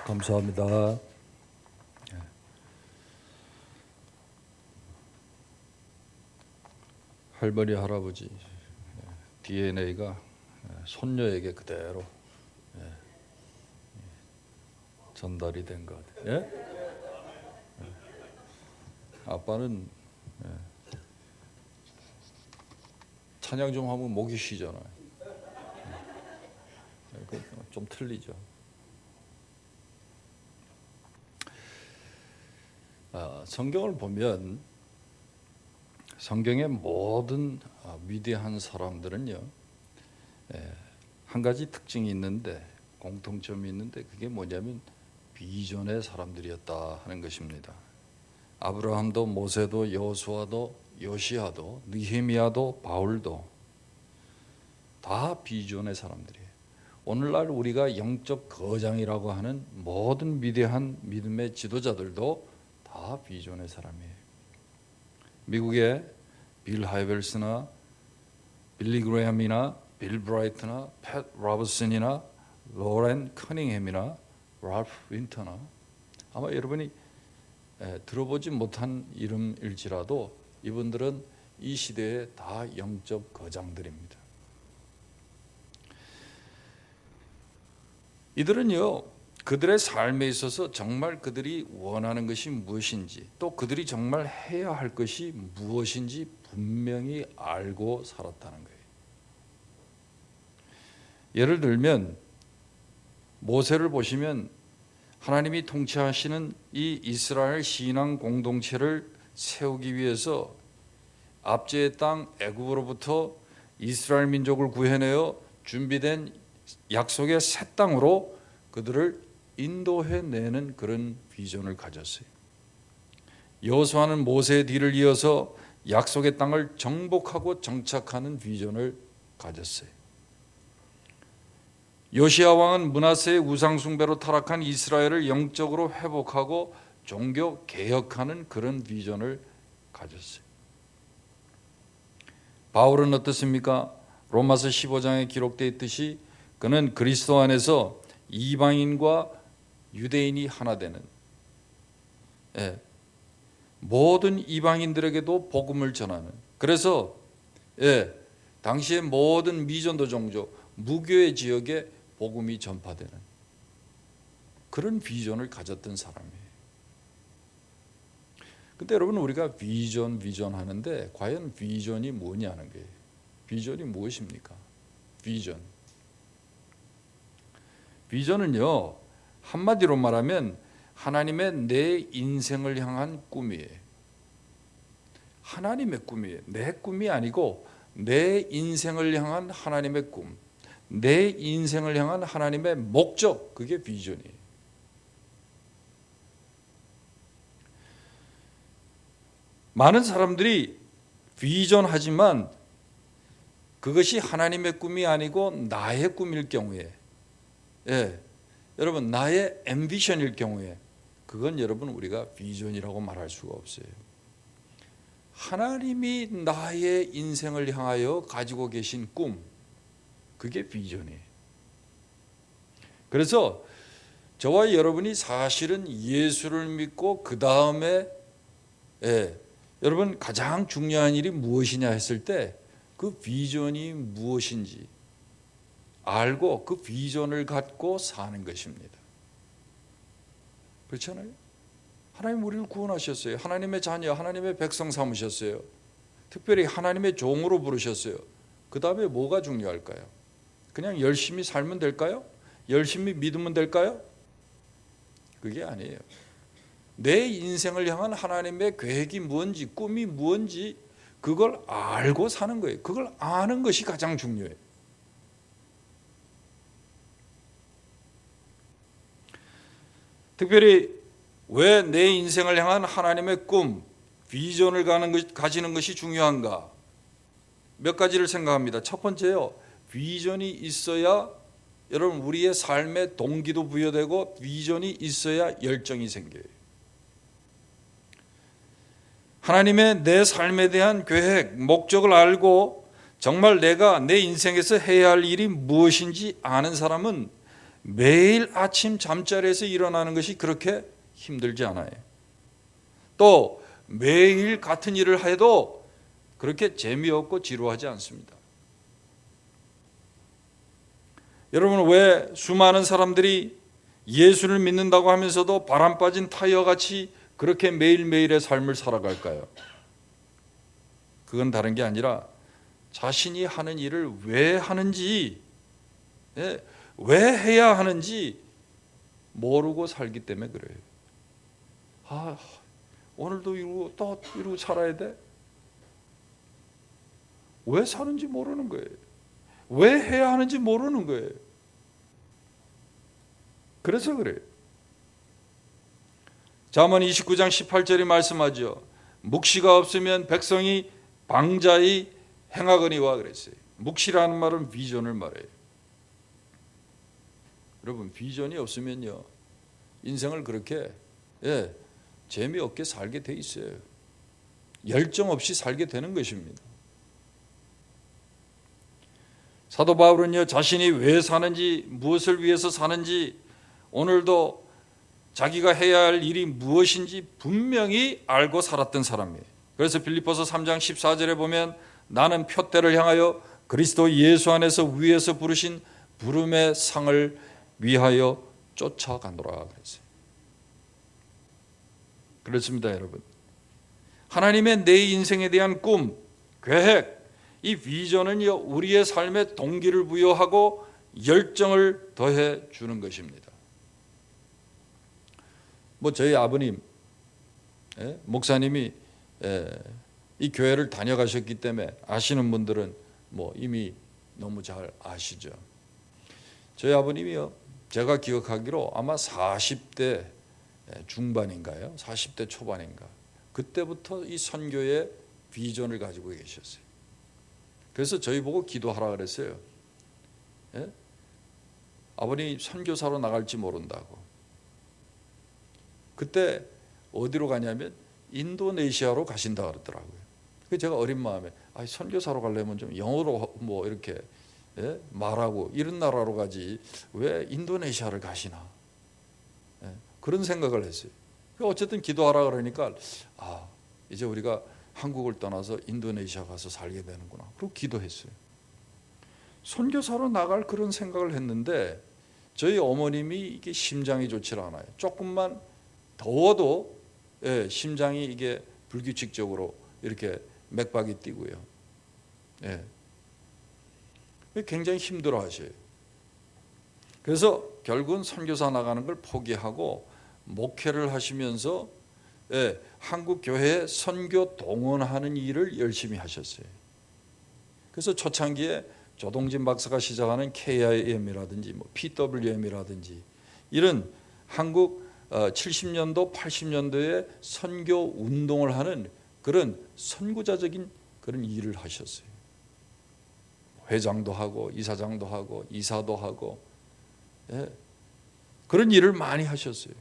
감사합니다. 할머니, 할아버지 DNA가 손녀에게 그대로 전달이 된 것 같아요. 예? 아빠는 찬양 좀 하면 목이 쉬잖아요. 좀 틀리죠. 성경을 보면 성경의 모든 위대한 사람들은요, 한 가지 특징이 있는데, 공통점이 있는데, 그게 뭐냐면 비전의 사람들이었다 하는 것입니다. 아브라함도 모세도 여호수아도 요시아도 느헤미야도 바울도 다 비전의 사람들이에요. 오늘날 우리가 영적 거장이라고 하는 모든 위대한 믿음의 지도자들도 다 비전의 사람이에요. 미국의 빌 하이벨스나 빌리 그레함이나 빌 브라이트나 팻 로버슨이나 로렌 커닝햄이나 랄프 윈터나, 아마 여러분이 들어보지 못한 이름일지라도 이분들은 이 시대의 다 영적 거장들입니다. 이들은요, 그들의 삶에 있어서 정말 그들이 원하는 것이 무엇인지, 또 그들이 정말 해야 할 것이 무엇인지 분명히 알고 살았다는 거예요. 예를 들면 모세를 보시면 하나님이 통치하시는 이 이스라엘 신앙 공동체를 세우기 위해서 압제의 땅 애굽으로부터 이스라엘 민족을 구해내어 준비된 약속의 새 땅으로 그들을 인도해내는 그런 비전을 가졌어요. 여호수아는 모세의 뒤를 이어서 약속의 땅을 정복하고 정착하는 비전을 가졌어요. 요시야 왕은 므낫세의 우상 숭배로 타락한 이스라엘을 영적으로 회복하고 종교 개혁하는 그런 비전을 가졌어요. 바울은 어떻습니까? 로마서 15장에 기록되어 있듯이 그는 그리스도 안에서 이방인과 유대인이 하나 되는, 모든 이방인들에게도 복음을 전하는, 그래서 당시의 모든 미전도 종족, 무교의 지역에 복음이 전파되는 그런 비전을 가졌던 사람이에요. 근데 여러분, 우리가 비전 하는데 과연 비전이 뭐냐는 거예요. 비전이 무엇입니까? 비전은요, 한마디로 말하면 하나님의 내 인생을 향한 꿈이에요. 하나님의 꿈이에요. 내 꿈이 아니고 내 인생을 향한 하나님의 꿈, 내 인생을 향한 하나님의 목적, 그게 비전이에요. 많은 사람들이 비전하지만 그것이 하나님의 꿈이 아니고 나의 꿈일 경우에, 여러분, 나의 앰비션일 경우에, 그건 여러분 우리가 비전이라고 말할 수가 없어요. 하나님이 나의 인생을 향하여 가지고 계신 꿈, 그게 비전이에요. 그래서 저와 여러분이 사실은 예수를 믿고 그 다음에 여러분 가장 중요한 일이 무엇이냐 했을 때 그 비전이 무엇인지 알고 그 비전을 갖고 사는 것입니다. 그렇잖아요? 하나님 우리를 구원하셨어요. 하나님의 자녀, 하나님의 백성 삼으셨어요. 특별히 하나님의 종으로 부르셨어요. 그 다음에 뭐가 중요할까요? 그냥 열심히 살면 될까요? 열심히 믿으면 될까요? 그게 아니에요. 내 인생을 향한 하나님의 계획이 뭔지, 꿈이 뭔지 그걸 알고 사는 거예요. 그걸 아는 것이 가장 중요해요. 특별히 왜 내 인생을 향한 하나님의 꿈, 비전을 가지는 것이 중요한가? 몇 가지를 생각합니다. 첫 번째요, 비전이 있어야 여러분 우리의 삶에 동기도 부여되고 비전이 있어야 열정이 생겨요. 하나님의 내 삶에 대한 계획, 목적을 알고 정말 내가 내 인생에서 해야 할 일이 무엇인지 아는 사람은 매일 아침 잠자리에서 일어나는 것이 그렇게 힘들지 않아요. 또 매일 같은 일을 해도 그렇게 재미없고 지루하지 않습니다. 여러분, 왜 수많은 사람들이 예수를 믿는다고 하면서도 바람 빠진 타이어같이 그렇게 매일매일의 삶을 살아갈까요? 그건 다른 게 아니라 자신이 하는 일을 왜 하는지, 왜 해야 하는지 모르고 살기 때문에 그래요. 오늘도 이러고 또 이러고 살아야 돼? 왜 사는지 모르는 거예요. 왜 해야 하는지 모르는 거예요. 그래서 그래요. 잠언 29장 18절이 말씀하죠. 묵시가 없으면 백성이 방자히 행하거니와 그랬어요. 묵시라는 말은 비전을 말해요. 여러분, 비전이 없으면요, 인생을 그렇게 재미없게 살게 돼 있어요. 열정 없이 살게 되는 것입니다. 사도 바울은요, 자신이 왜 사는지, 무엇을 위해서 사는지, 오늘도 자기가 해야 할 일이 무엇인지 분명히 알고 살았던 사람이에요. 그래서 빌립보서 3장 14절에 보면 나는 표대를 향하여 그리스도 예수 안에서 위에서 부르신 부름의 상을 위하여 쫓아가노라 그랬어요. 그렇습니다, 여러분. 하나님의 내 인생에 대한 꿈, 계획, 이 비전은요, 우리의 삶에 동기를 부여하고 열정을 더해 주는 것입니다. 저희 아버님, 목사님이 이 교회를 다녀가셨기 때문에 아시는 분들은 이미 너무 잘 아시죠. 저희 아버님이요, 제가 기억하기로 아마 40대 중반인가요? 40대 초반인가? 그때부터 이 선교의 비전을 가지고 계셨어요. 그래서 저희 보고 기도하라 그랬어요. 아버님 선교사로 나갈지 모른다고. 그때 어디로 가냐면 인도네시아로 가신다 그러더라고요. 그래서 제가 어린 마음에 선교사로 가려면 좀 영어로 이렇게 말하고 이런 나라로 가지 왜 인도네시아를 가시나, 그런 생각을 했어요. 어쨌든 기도하라 그러니까 이제 우리가 한국을 떠나서 인도네시아 가서 살게 되는구나. 그리고 기도했어요. 선교사로 나갈 그런 생각을 했는데 저희 어머님이 이게 심장이 좋지 않아요. 조금만 더워도 심장이 이게 불규칙적으로 이렇게 맥박이 뛰고요. 굉장히 힘들어하셔요. 그래서 결국은 선교사 나가는 걸 포기하고 목회를 하시면서 한국 교회에 선교 동원하는 일을 열심히 하셨어요. 그래서 초창기에 조동진 박사가 시작하는 KIM이라든지 PWM이라든지 이런 한국 70년도 80년도에 선교 운동을 하는 그런 선구자적인 그런 일을 하셨어요. 회장도 하고 이사장도 하고 이사도 하고 그런 일을 많이 하셨어요.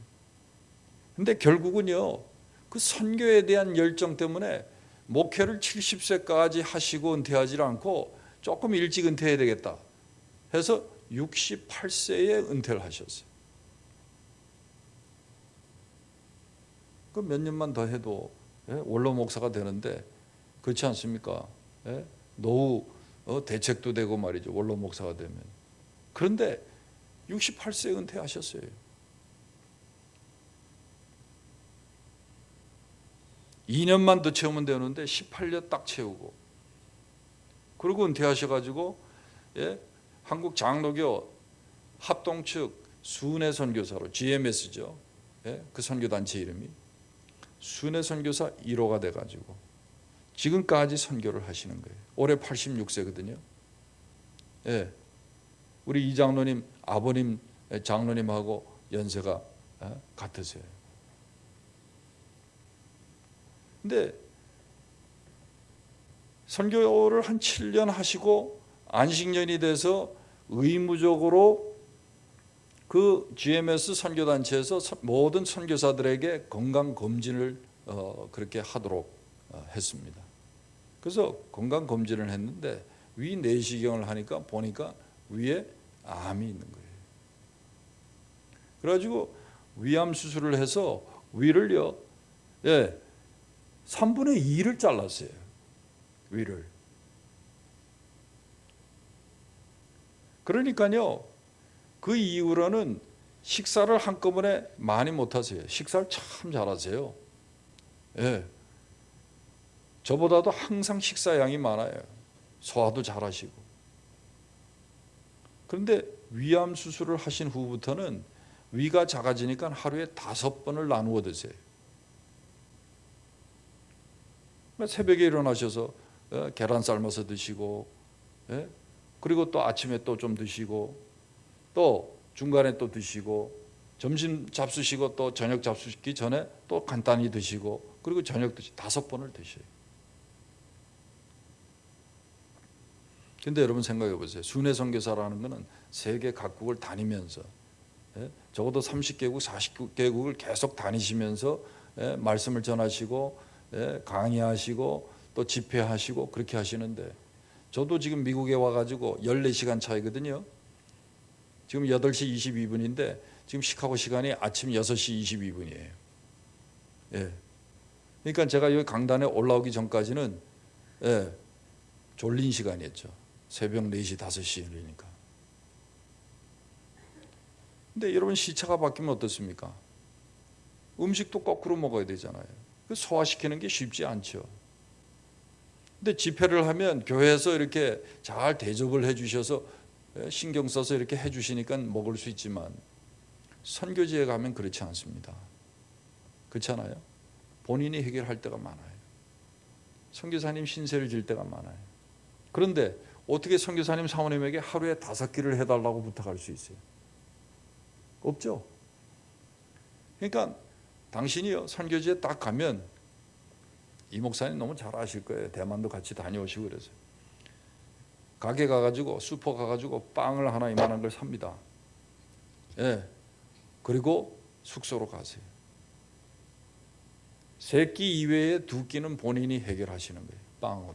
근데 결국은요, 그 선교에 대한 열정 때문에 목회를 70세까지 하시고 은퇴하지 않고 조금 일찍 은퇴해야 되겠다 해서 68세에 은퇴를 하셨어요. 그 몇 년만 더 해도 원로 목사가 되는데 그렇지 않습니까? 노후 대책도 되고 말이죠, 원로 목사가 되면. 그런데 68세에 은퇴하셨어요. (2년만) 더 채우면 되는데 18년 딱 채우고, 그리고 은퇴하셔가지고 한국 장로교 합동 측 순회 선교사로 GMS죠. 그 선교단체 이름이 순회 선교사 1호가 돼가지고 지금까지 선교를 하시는 거예요. 올해 86세거든요. 우리 이 장로님 아버님 장로님하고 연세가 같으세요. 근데 선교를 한 7년 하시고 안식년이 돼서 의무적으로 그 GMS 선교단체에서 모든 선교사들에게 건강검진을 그렇게 하도록 했습니다. 그래서 건강검진을 했는데 위 내시경을 하니까 보니까 위에 암이 있는 거예요. 그래가지고 위암 수술을 해서 위를요, 3분의 2를 잘랐어요. 위를. 그러니까요, 그 이후로는 식사를 한꺼번에 많이 못 하세요. 식사를 참 잘하세요. 예. 저보다도 항상 식사량이 많아요. 소화도 잘하시고. 그런데 위암 수술을 하신 후부터는 위가 작아지니까 하루에 5번을 나누어 드세요. 새벽에 일어나셔서 계란 삶아서 드시고, 그리고 또 아침에 또 좀 드시고, 또 중간에 또 드시고, 점심 잡수시고 또 저녁 잡수시기 전에 또 간단히 드시고, 그리고 저녁 5번을 드셔요. 근데 여러분 생각해 보세요. 순회 선교사라는 것은 세계 각국을 다니면서, 적어도 30개국, 40개국을 계속 다니시면서 말씀을 전하시고, 강의하시고, 또 집회하시고 그렇게 하시는데, 저도 지금 미국에 와가지고 14시간 차이거든요. 지금 8시 22분인데 지금 시카고 시간이 아침 6시 22분이에요. 그러니까 제가 여기 강단에 올라오기 전까지는 졸린 시간이었죠. 새벽 4시, 5시 그러니까. 근데 여러분 시차가 바뀌면 어떻습니까? 음식도 거꾸로 먹어야 되잖아요. 소화시키는 게 쉽지 않죠. 근데 집회를 하면 교회에서 이렇게 잘 대접을 해주셔서 신경 써서 이렇게 해주시니까 먹을 수 있지만 선교지에 가면 그렇지 않습니다. 그렇잖아요. 본인이 해결할 때가 많아요. 선교사님 신세를 질 때가 많아요. 그런데 어떻게 선교사님 사모님에게 하루에 5끼를 해달라고 부탁할 수 있어요? 없죠. 그러니까 당신이요 선교지에 딱 가면, 이 목사님 너무 잘 아실 거예요. 대만도 같이 다녀오시고 그래서 가게 가가지고 슈퍼 가가지고 빵을 하나 이만한 걸 삽니다. 그리고 숙소로 가세요. 3끼 이외에 2끼는 본인이 해결하시는 거예요. 빵으로.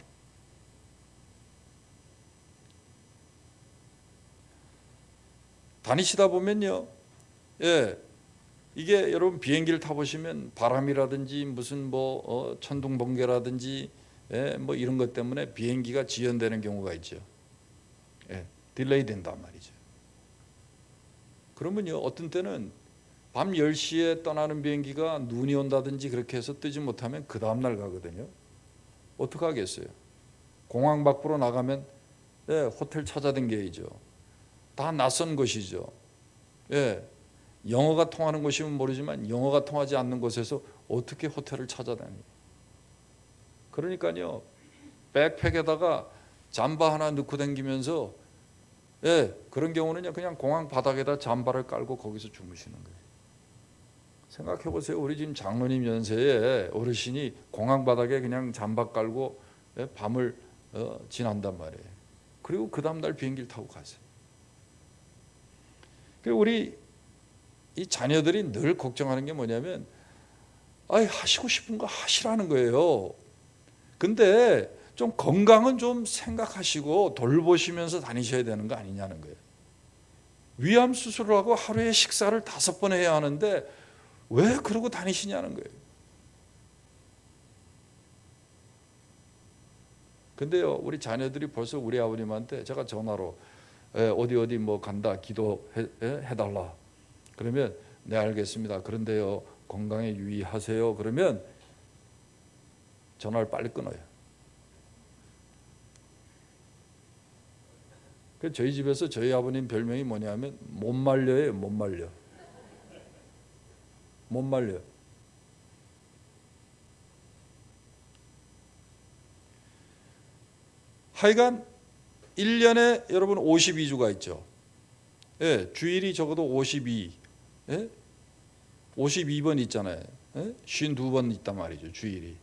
다니시다 보면요, 이게 여러분 비행기를 타보시면 바람이라든지 무슨 천둥 번개라든지 뭐 이런 것 때문에 비행기가 지연되는 경우가 있죠. 딜레이 된단 말이죠. 그러면요, 어떤 때는 밤 10시에 떠나는 비행기가 눈이 온다든지 그렇게 해서 뜨지 못하면 그 다음날 가거든요. 어떻게 하겠어요? 공항 밖으로 나가면 호텔 찾아다녀야죠. 다 낯선 곳이죠. 영어가 통하는 곳이면 모르지만 영어가 통하지 않는 곳에서 어떻게 호텔을 찾아다니요? 그러니까요, 백팩에다가 잠바 하나 넣고 다니면서 그런 경우는 그냥 공항 바닥에다 잠바를 깔고 거기서 주무시는 거예요. 생각해 보세요. 우리 지금 장로님 연세에 어르신이 공항 바닥에 그냥 잠바 깔고 밤을 지난단 말이에요. 그리고 그 다음날 비행기를 타고 가세요. 우리 이 자녀들이 늘 걱정하는 게 뭐냐면, 하시고 싶은 거 하시라는 거예요. 근데 좀 건강은 좀 생각하시고 돌보시면서 다니셔야 되는 거 아니냐는 거예요. 위암 수술을 하고 하루에 식사를 5번 해야 하는데 왜 그러고 다니시냐는 거예요. 근데요, 우리 자녀들이 벌써 우리 아버님한테 제가 전화로 어디 뭐 간다 기도해달라 그러면 네 알겠습니다. 그런데요 건강에 유의하세요. 그러면 전화를 빨리 끊어요. 그래서 저희 집에서 저희 아버님 별명이 뭐냐면 못 말려요. 못 말려. 못 말려. 하여간 1년에 여러분 52주가 있죠. 주일이 적어도 52, 52번 있잖아요. 52번 있단 말이죠. 주일이.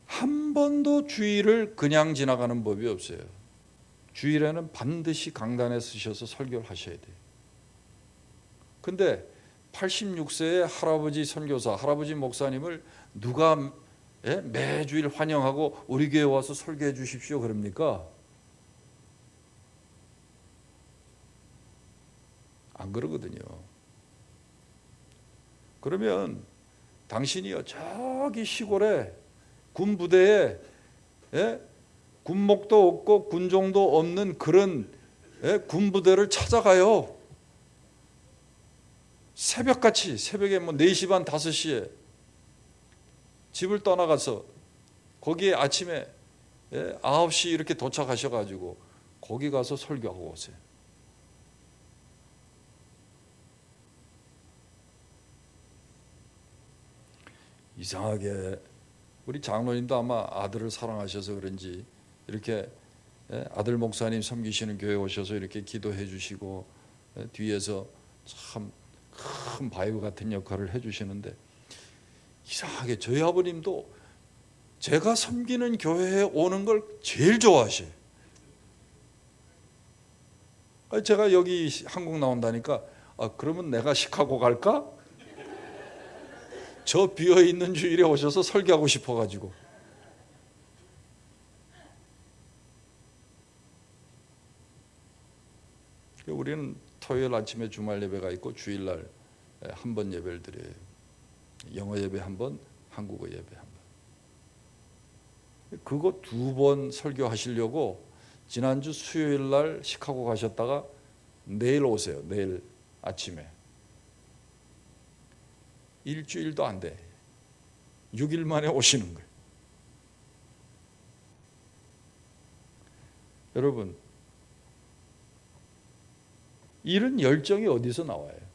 한 번도 주일을 그냥 지나가는 법이 없어요. 주일에는 반드시 강단에 서셔서 설교를 하셔야 돼요. 근데 86세의 할아버지 선교사, 할아버지 목사님을 누가 매주일 환영하고 우리 교회 와서 설교해 주십시오 그럽니까? 안 그러거든요. 그러면 당신이요 저기 시골에 군 부대에 군목도 없고 군종도 없는 그런 군 부대를 찾아가요. 새벽같이 새벽에 뭐 4시 반 5시에 집을 떠나가서 거기에 아침에 9시 이렇게 도착하셔가지고 거기 가서 설교하고 오세요. 이상하게 우리 장로님도 아마 아들을 사랑하셔서 그런지 이렇게 아들 목사님 섬기시는 교회 오셔서 이렇게 기도해 주시고 뒤에서 참 큰 바이브 같은 역할을 해 주시는데 이상하게 저희 아버님도 제가 섬기는 교회에 오는 걸 제일 좋아하셔요. 제가 여기 한국 나온다니까 그러면 내가 시카고 갈까? 저 비어있는 주일에 오셔서 설교하고 싶어가지고. 우리는 토요일 아침에 주말 예배가 있고 주일날 한 번 예배를 드려요. 영어 예배 한 번, 한국어 예배 한 번. 그거 2번 설교하시려고 지난주 수요일날 시카고 가셨다가 내일 오세요. 내일 아침에. 일주일도 안 돼. 6일 만에 오시는 거예요. 여러분, 이런 열정이 어디서 나와요?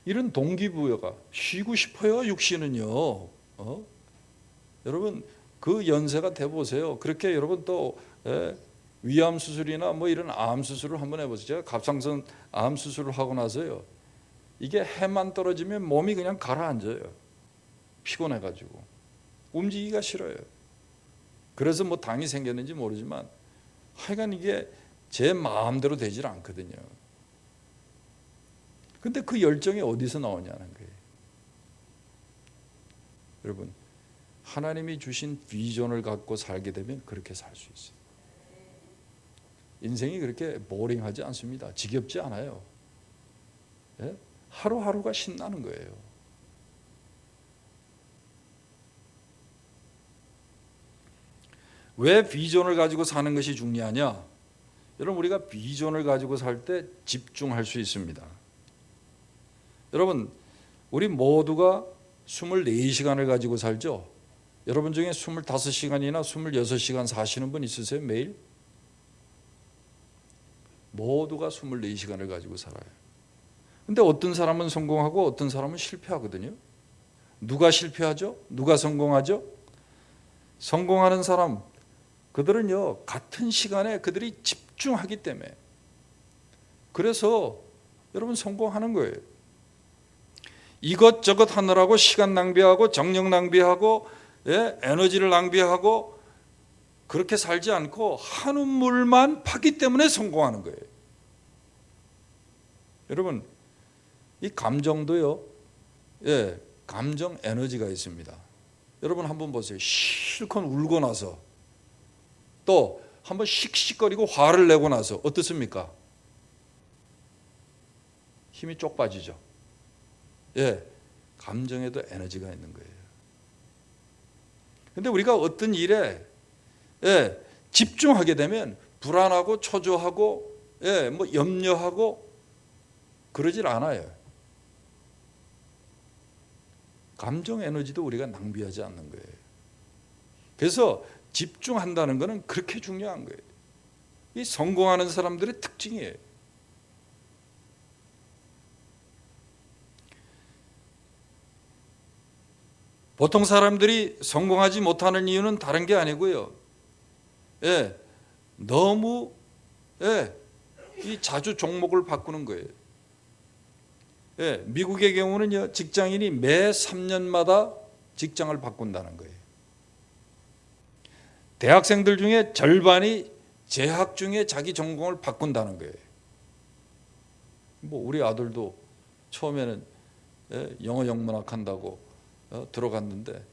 이런 동기부여가 쉬고 싶어요, 육신은요. 여러분 그 연세가 돼 보세요. 그렇게 여러분 또 위암 수술이나 뭐 이런 암 수술을 한번 해보세요. 제가 갑상선 암 수술을 하고 나서요. 이게 해만 떨어지면 몸이 그냥 가라앉아요. 피곤해가지고 움직이기가 싫어요. 그래서 뭐 당이 생겼는지 모르지만 하여간 이게 제 마음대로 되질 않거든요. 근데 그 열정이 어디서 나오냐는 거예요. 여러분, 하나님이 주신 비전을 갖고 살게 되면 그렇게 살 수 있어요. 인생이 그렇게 보링하지 않습니다. 지겹지 않아요. 하루하루가 신나는 거예요. 왜 비전을 가지고 사는 것이 중요하냐? 여러분, 우리가 비전을 가지고 살 때 집중할 수 있습니다. 여러분, 우리 모두가 24시간을 가지고 살죠? 여러분 중에 25시간이나 26시간 사시는 분 있으세요? 매일? 모두가 24시간을 가지고 살아요. 근데 어떤 사람은 성공하고 어떤 사람은 실패하거든요. 누가 실패하죠? 누가 성공하죠? 성공하는 사람, 그들은요 같은 시간에 그들이 집중하기 때문에. 그래서 여러분 성공하는 거예요. 이것저것 하느라고 시간 낭비하고 정력 낭비하고 에너지를 낭비하고 그렇게 살지 않고 한 우물만 파기 때문에 성공하는 거예요. 여러분, 이 감정도요, 감정 에너지가 있습니다. 여러분 한번 보세요. 실컷 울고 나서 또 한번 씩씩거리고 화를 내고 나서 어떻습니까? 힘이 쪽 빠지죠. 감정에도 에너지가 있는 거예요. 근데 우리가 어떤 일에 집중하게 되면 불안하고 초조하고 뭐 염려하고 그러질 않아요. 감정 에너지도 우리가 낭비하지 않는 거예요. 그래서 집중한다는 것은 그렇게 중요한 거예요. 이 성공하는 사람들의 특징이에요. 보통 사람들이 성공하지 못하는 이유는 다른 게 아니고요. 너무 이 자주 종목을 바꾸는 거예요. 미국의 경우는요, 직장인이 매 3년마다 직장을 바꾼다는 거예요. 대학생들 중에 절반이 재학 중에 자기 전공을 바꾼다는 거예요. 뭐 우리 아들도 처음에는 영어 영문학 한다고 들어갔는데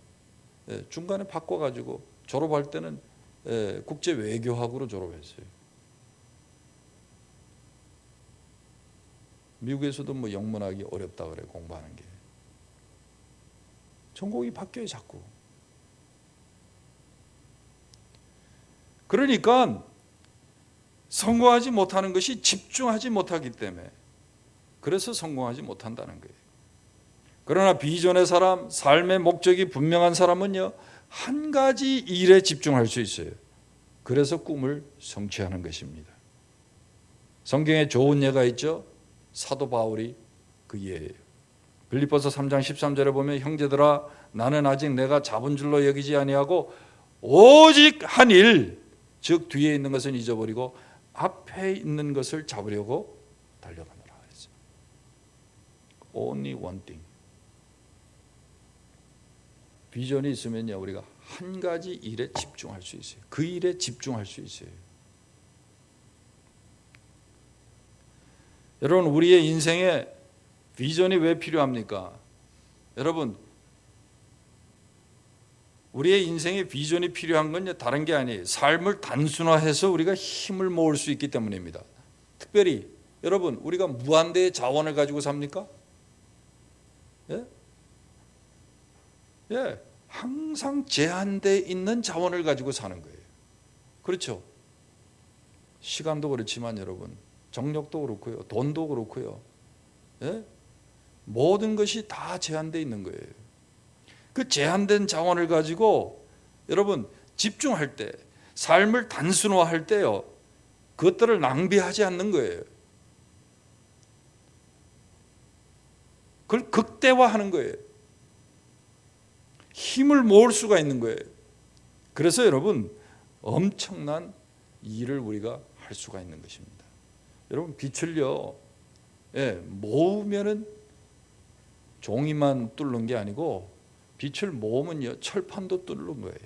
중간에 바꿔가지고 졸업할 때는 국제외교학으로 졸업했어요. 미국에서도 뭐 영문하기 어렵다 그래, 공부하는 게. 전공이 바뀌어요 자꾸. 그러니까 성공하지 못하는 것이 집중하지 못하기 때문에, 그래서 성공하지 못한다는 거예요. 그러나 비전의 사람, 삶의 목적이 분명한 사람은요, 한 가지 일에 집중할 수 있어요. 그래서 꿈을 성취하는 것입니다. 성경에 좋은 예가 있죠. 사도 바울이 그 예예요. 빌립보서 3장 13절에 보면 형제들아 나는 아직 내가 잡은 줄로 여기지 아니하고 오직 한 일, 즉 뒤에 있는 것은 잊어버리고 앞에 있는 것을 잡으려고 달려가노라 그랬어요. Only one thing. 비전이 있으면요, 우리가 한 가지 일에 집중할 수 있어요. 그 일에 집중할 수 있어요. 여러분, 우리의 인생에 비전이 왜 필요합니까? 여러분, 우리의 인생에 비전이 필요한 건 다른 게 아니에요. 삶을 단순화해서 우리가 힘을 모을 수 있기 때문입니다. 특별히 여러분, 우리가 무한대의 자원을 가지고 삽니까? 예? 예, 항상 제한되어 있는 자원을 가지고 사는 거예요. 그렇죠? 시간도 그렇지만 여러분, 정력도 그렇고요, 돈도 그렇고요. 예? 모든 것이 다 제한되어 있는 거예요. 그 제한된 자원을 가지고 여러분 집중할 때, 삶을 단순화할 때요, 그것들을 낭비하지 않는 거예요. 그걸 극대화하는 거예요. 힘을 모을 수가 있는 거예요. 그래서 여러분 엄청난 일을 우리가 할 수가 있는 것입니다. 여러분 빛을요, 모으면은 종이만 뚫는 게 아니고 빛을 모으면요 철판도 뚫는 거예요.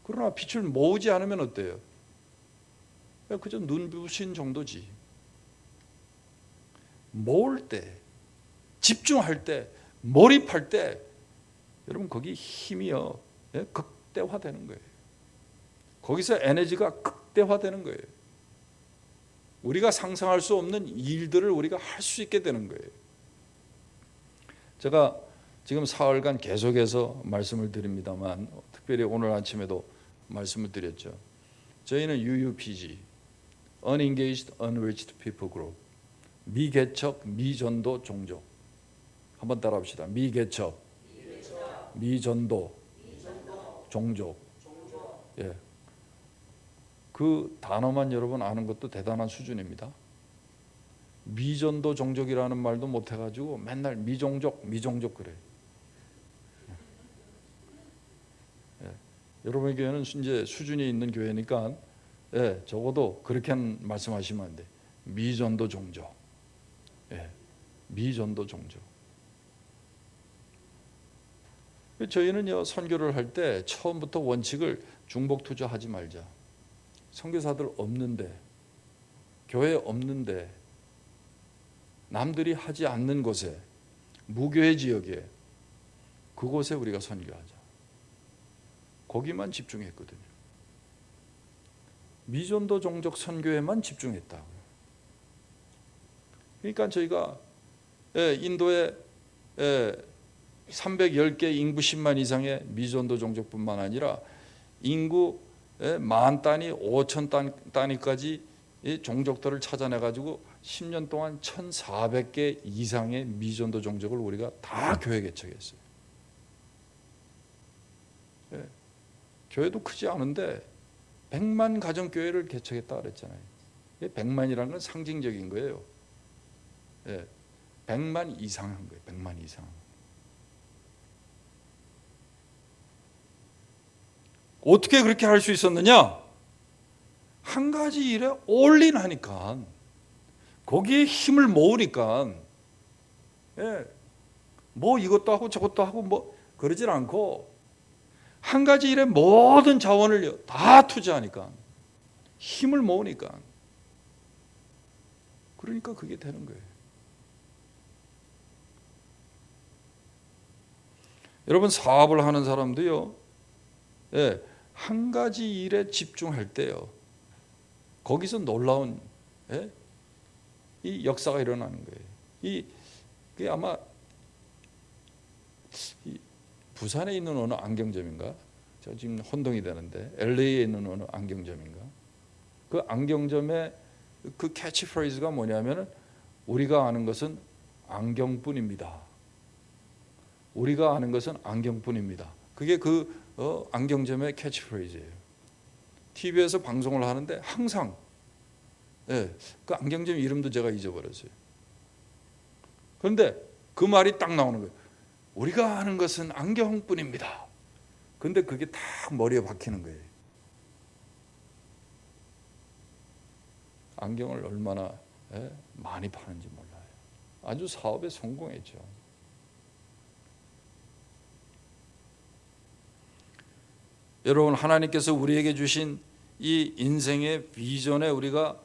그러나 빛을 모으지 않으면 어때요? 그저 눈부신 정도지. 모을 때, 집중할 때, 몰입할 때 여러분 거기 힘이요 극대화되는 거예요. 거기서 에너지가 극대화되는 거예요. 우리가 상상할 수 없는 일들을 우리가 할 수 있게 되는 거예요. 제가 지금 사흘간 계속해서 말씀을 드립니다만 특별히 오늘 아침에도 말씀을 드렸죠. 저희는 UUPG, Unengaged Unreached People Group, 미개척 미전도 종족. 한번 따라합시다. 미개척 미전도 종족. 예. 그 단어만 여러분 아는 것도 대단한 수준입니다. 미전도 종족이라는 말도 못 해가지고 맨날 미종족 그래. 예. 여러분에게는 이제 수준이 있는 교회니까 적어도 그렇게 말씀하시면 안 돼. 미전도 종족. 미전도 종족. 저희는요 선교를 할 때 처음부터 원칙을 중복 투자하지 말자. 선교사들 없는데, 교회 없는데, 남들이 하지 않는 곳에, 무교회 지역에, 그곳에 우리가 선교하자. 거기만 집중했거든요. 미전도 종족 선교에만 집중했다고요. 그러니까 저희가 인도에 310개 인구 10만 이상의 미전도 종족뿐만 아니라 인구 10,000 단위, 5,000 단위까지 종족들을 찾아내가지고 10년 동안 1,400개 이상의 미전도 종족을 우리가 다 교회 개척했어요. 교회도 크지 않은데 100만 가정교회를 개척했다 그랬잖아요. 100만이라는 건 상징적인 거예요. 100만 이상 한 거예요. 100만 이상. 어떻게 그렇게 할 수 있었느냐? 한 가지 일에 올인하니까, 거기에 힘을 모으니까, 뭐 이것도 하고 저것도 하고 뭐 그러질 않고 한 가지 일에 모든 자원을 다 투자하니까, 힘을 모으니까, 그러니까 그게 되는 거예요. 여러분 사업을 하는 사람도요, 한 가지 일에 집중할 때요, 거기서 놀라운 이 역사가 일어나는 거예요. 그게 아마 부산에 있는 어느 안경점인가? 저 지금 혼동이 되는데 LA에 있는 어느 안경점인가? 그 안경점의 그 캐치프레이즈가 뭐냐면은 우리가 아는 것은 안경뿐입니다. 우리가 아는 것은 안경뿐입니다. 그게 그 안경점의 캐치프레이즈예요. TV에서 방송을 하는데 항상 그 안경점 이름도 제가 잊어버렸어요. 그런데 그 말이 딱 나오는 거예요. 우리가 아는 것은 안경뿐입니다. 그런데 그게 딱 머리에 박히는 거예요. 안경을 얼마나 많이 파는지 몰라요. 아주 사업에 성공했죠. 여러분, 하나님께서 우리에게 주신 이 인생의 비전에 우리가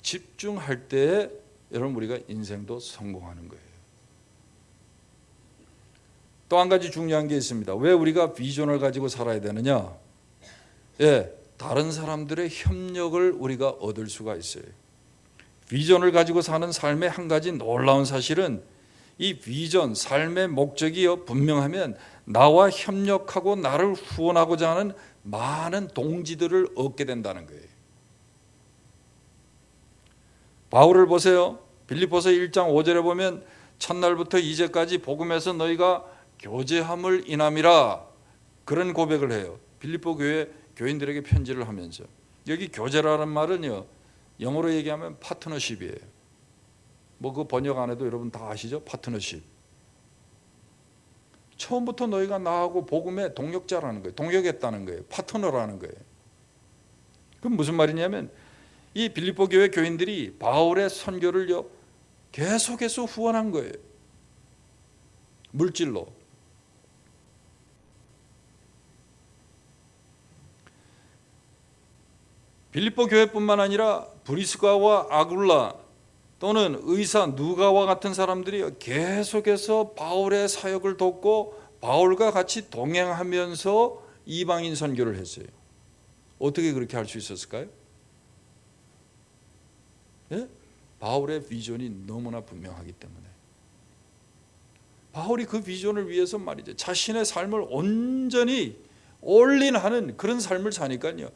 집중할 때에 여러분 우리가 인생도 성공하는 거예요. 또 한 가지 중요한 게 있습니다. 왜 우리가 비전을 가지고 살아야 되느냐? 다른 사람들의 협력을 우리가 얻을 수가 있어요. 비전을 가지고 사는 삶의 한 가지 놀라운 사실은 이 비전, 삶의 목적이 분명하면 나와 협력하고 나를 후원하고자 하는 많은 동지들을 얻게 된다는 거예요. 바울을 보세요. 빌립보서 1장 5절에 보면 첫날부터 이제까지 복음에서 너희가 교제함을 인함이라 그런 고백을 해요. 빌립보 교회 교인들에게 편지를 하면서. 여기 교제라는 말은요, 영어로 얘기하면 파트너십이에요. 뭐 그 번역 안 해도 여러분 다 아시죠? 파트너십. 처음부터 너희가 나하고 복음의 동역자라는 거예요. 동역했다는 거예요. 파트너라는 거예요. 그럼 무슨 말이냐면 이 빌립보 교회 교인들이 바울의 선교를 계속해서 후원한 거예요. 물질로. 빌립보 교회뿐만 아니라 브리스가와 아굴라 또는 의사 누가와 같은 사람들이 계속해서 바울의 사역을 돕고 바울과 같이 동행하면서 이방인 선교를 했어요. 어떻게 그렇게 할 수 있었을까요? 바울의 비전이 너무나 분명하기 때문에. 바울이 그 비전을 위해서 말이죠, 자신의 삶을 온전히 올인하는 그런 삶을 사니까요,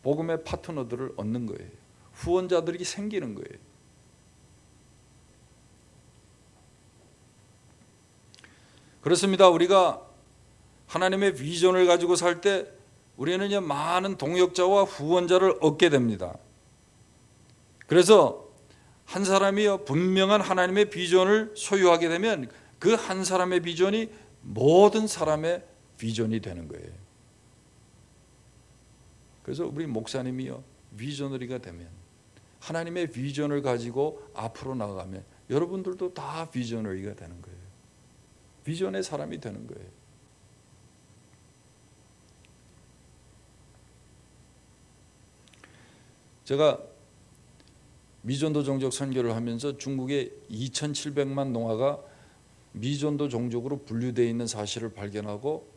복음의 파트너들을 얻는 거예요. 후원자들이 생기는 거예요. 그렇습니다. 우리가 하나님의 비전을 가지고 살 때 우리는 많은 동역자와 후원자를 얻게 됩니다. 그래서 한 사람이 분명한 하나님의 비전을 소유하게 되면 그 한 사람의 비전이 모든 사람의 비전이 되는 거예요. 그래서 우리 목사님이요, 비저너리가 되면, 하나님의 비전을 가지고 앞으로 나가면 여러분들도 다 비저너리가 되는 거예요. 비전의 사람이 되는 거예요. 제가 미전도 종족 선교를 하면서 중국의 2,700만 농아가 미전도 종족으로 분류되어 있는 사실을 발견하고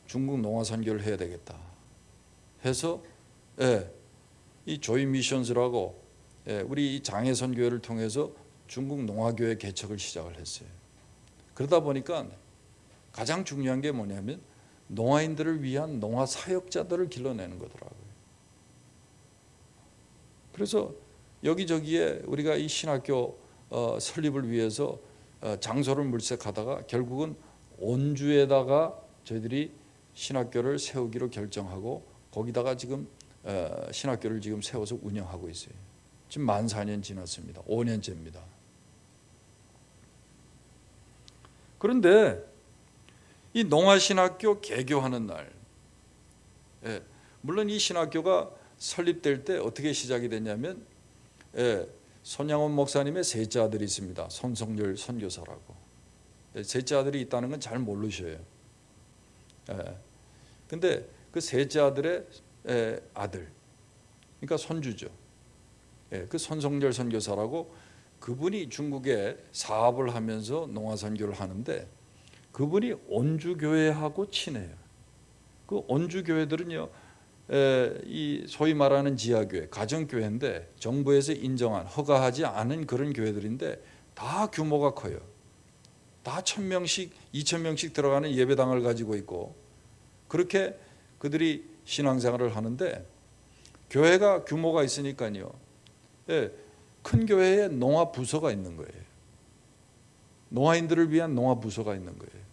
중국 농아 선교를 해야 되겠다 해서 이 조인 미션스라고 우리 이 장애 선교회를 통해서 중국 농아교회 개척을 시작을 했어요. 그러다 보니까 가장 중요한 게 뭐냐면 농아인들을 위한 농아 사역자들을 길러내는 거더라고요. 그래서 여기저기에 우리가 이 신학교 설립을 위해서 장소를 물색하다가 결국은 온주에다가 저희들이 신학교를 세우기로 결정하고 거기다가 지금 신학교를 지금 세워서 운영하고 있어요. 지금 만 4년 지났습니다. 5년째입니다. 그런데 이 농아신학교 개교하는 날, 물론 이 신학교가 설립될 때 어떻게 시작이 됐냐면 손양원 목사님의 셋째 아들이 있습니다. 손성열 선교사라고. 셋째 아들이 있다는 건 잘 모르셔요. 근데 그 셋째 아들의 아들, 그러니까 손주죠. 그 손성열 선교사라고, 그분이 중국에 사업을 하면서 농아 선교를 하는데 그분이 온주 교회하고 친해요. 그 온주 교회들은요, 이 소위 말하는 지하교회, 가정교회인데 정부에서 인정한 허가하지 않은 그런 교회들인데 다 규모가 커요. 다 1,000명씩 2,000명씩 들어가는 예배당을 가지고 있고 그렇게 그들이 신앙생활을 하는데 교회가 규모가 있으니까요. 큰 교회에 농화 부서가 있는 거예요. 노아인들을 위한 농화 부서가 있는 거예요.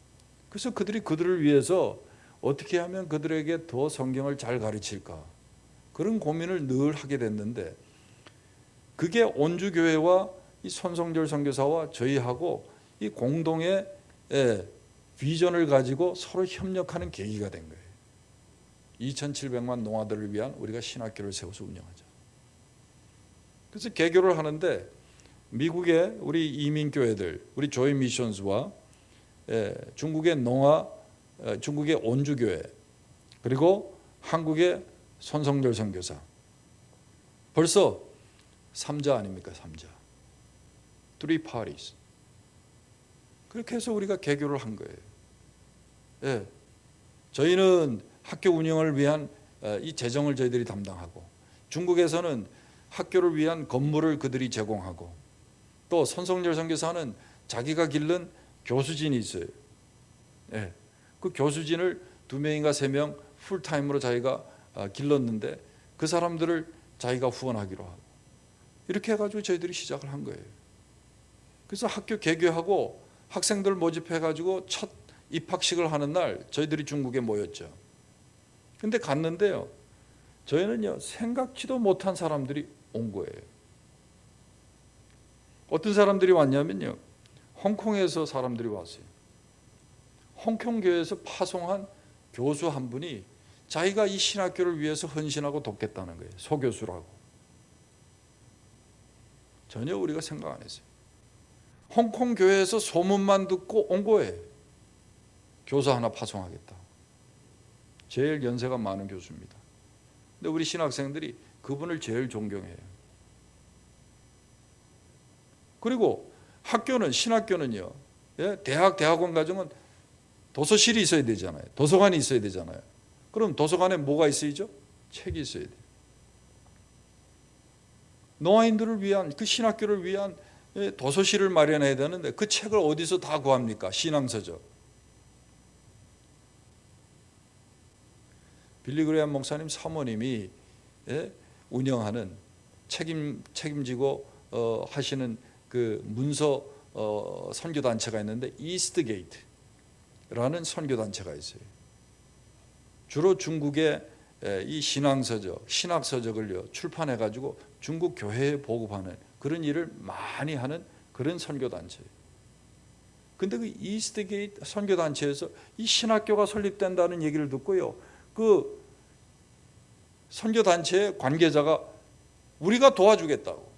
그래서 그들을 위해서 어떻게 하면 그들에게 더 성경을 잘 가르칠까 그런 고민을 늘 하게 됐는데 그게 온주교회와 이 손성절 선교사와 저희하고 이 공동의 비전을 가지고 서로 협력하는 계기가 된 거예요. 2,700만 농아들을 위한 우리가 신학교를 세워서 운영하자. 그래서 개교를 하는데 미국의 우리 이민교회들, 우리 조이 미션스와 중국의 중국의 온주교회 그리고 한국의 손성절 선교사 벌써 3자 아닙니까? 3자. Three parties. 그렇게 해서 우리가 개교를 한 거예요. 저희는 학교 운영을 위한 이 재정을 저희들이 담당하고 중국에서는 학교를 위한 건물을 그들이 제공하고 또 손성절 선교사는 자기가 기른 교수진이 있어요. 그 교수진을 2명인가 3명 풀타임으로 자기가 길렀는데 그 사람들을 자기가 후원하기로 하고 이렇게 해가지고 저희들이 시작을 한 거예요. 그래서 학교 개교하고 학생들 모집해가지고 첫 입학식을 하는 날 저희들이 중국에 모였죠. 근데 갔는데요. 저희는요 생각지도 못한 사람들이 온 거예요. 어떤 사람들이 왔냐면요. 홍콩에서 사람들이 왔어요. 홍콩 교회에서 파송한 교수 한 분이 자기가 이 신학교를 위해서 헌신하고 돕겠다는 거예요. 소교수라고. 전혀 우리가 생각 안 했어요. 홍콩 교회에서 소문만 듣고 온 거예요. 교사 하나 파송하겠다. 제일 연세가 많은 교수입니다. 근데 우리 신학생들이 그분을 제일 존경해요. 그리고 학교는 신학교는요. 대학원 가정은 도서실이 있어야 되잖아요. 도서관이 있어야 되잖아요. 그럼 도서관에 뭐가 있어야죠? 책이 있어야 돼요. 노아인들을 위한 그 신학교를 위한 도서실을 마련해야 되는데 그 책을 어디서 다 구합니까? 신앙서적. 빌리 그레이엄 목사님 사모님이 운영하는 책임지고 하시는 그 문서 선교 단체가 있는데 이스트 게이트라는 선교 단체가 있어요. 주로 중국의 이 신학서적을요 출판해 가지고 중국 교회에 보급하는 그런 일을 많이 하는 그런 선교 단체예요. 근데 그 이스트 게이트 선교 단체에서 이 신학교가 설립된다는 얘기를 듣고요. 그 선교 단체의 관계자가 우리가 도와주겠다고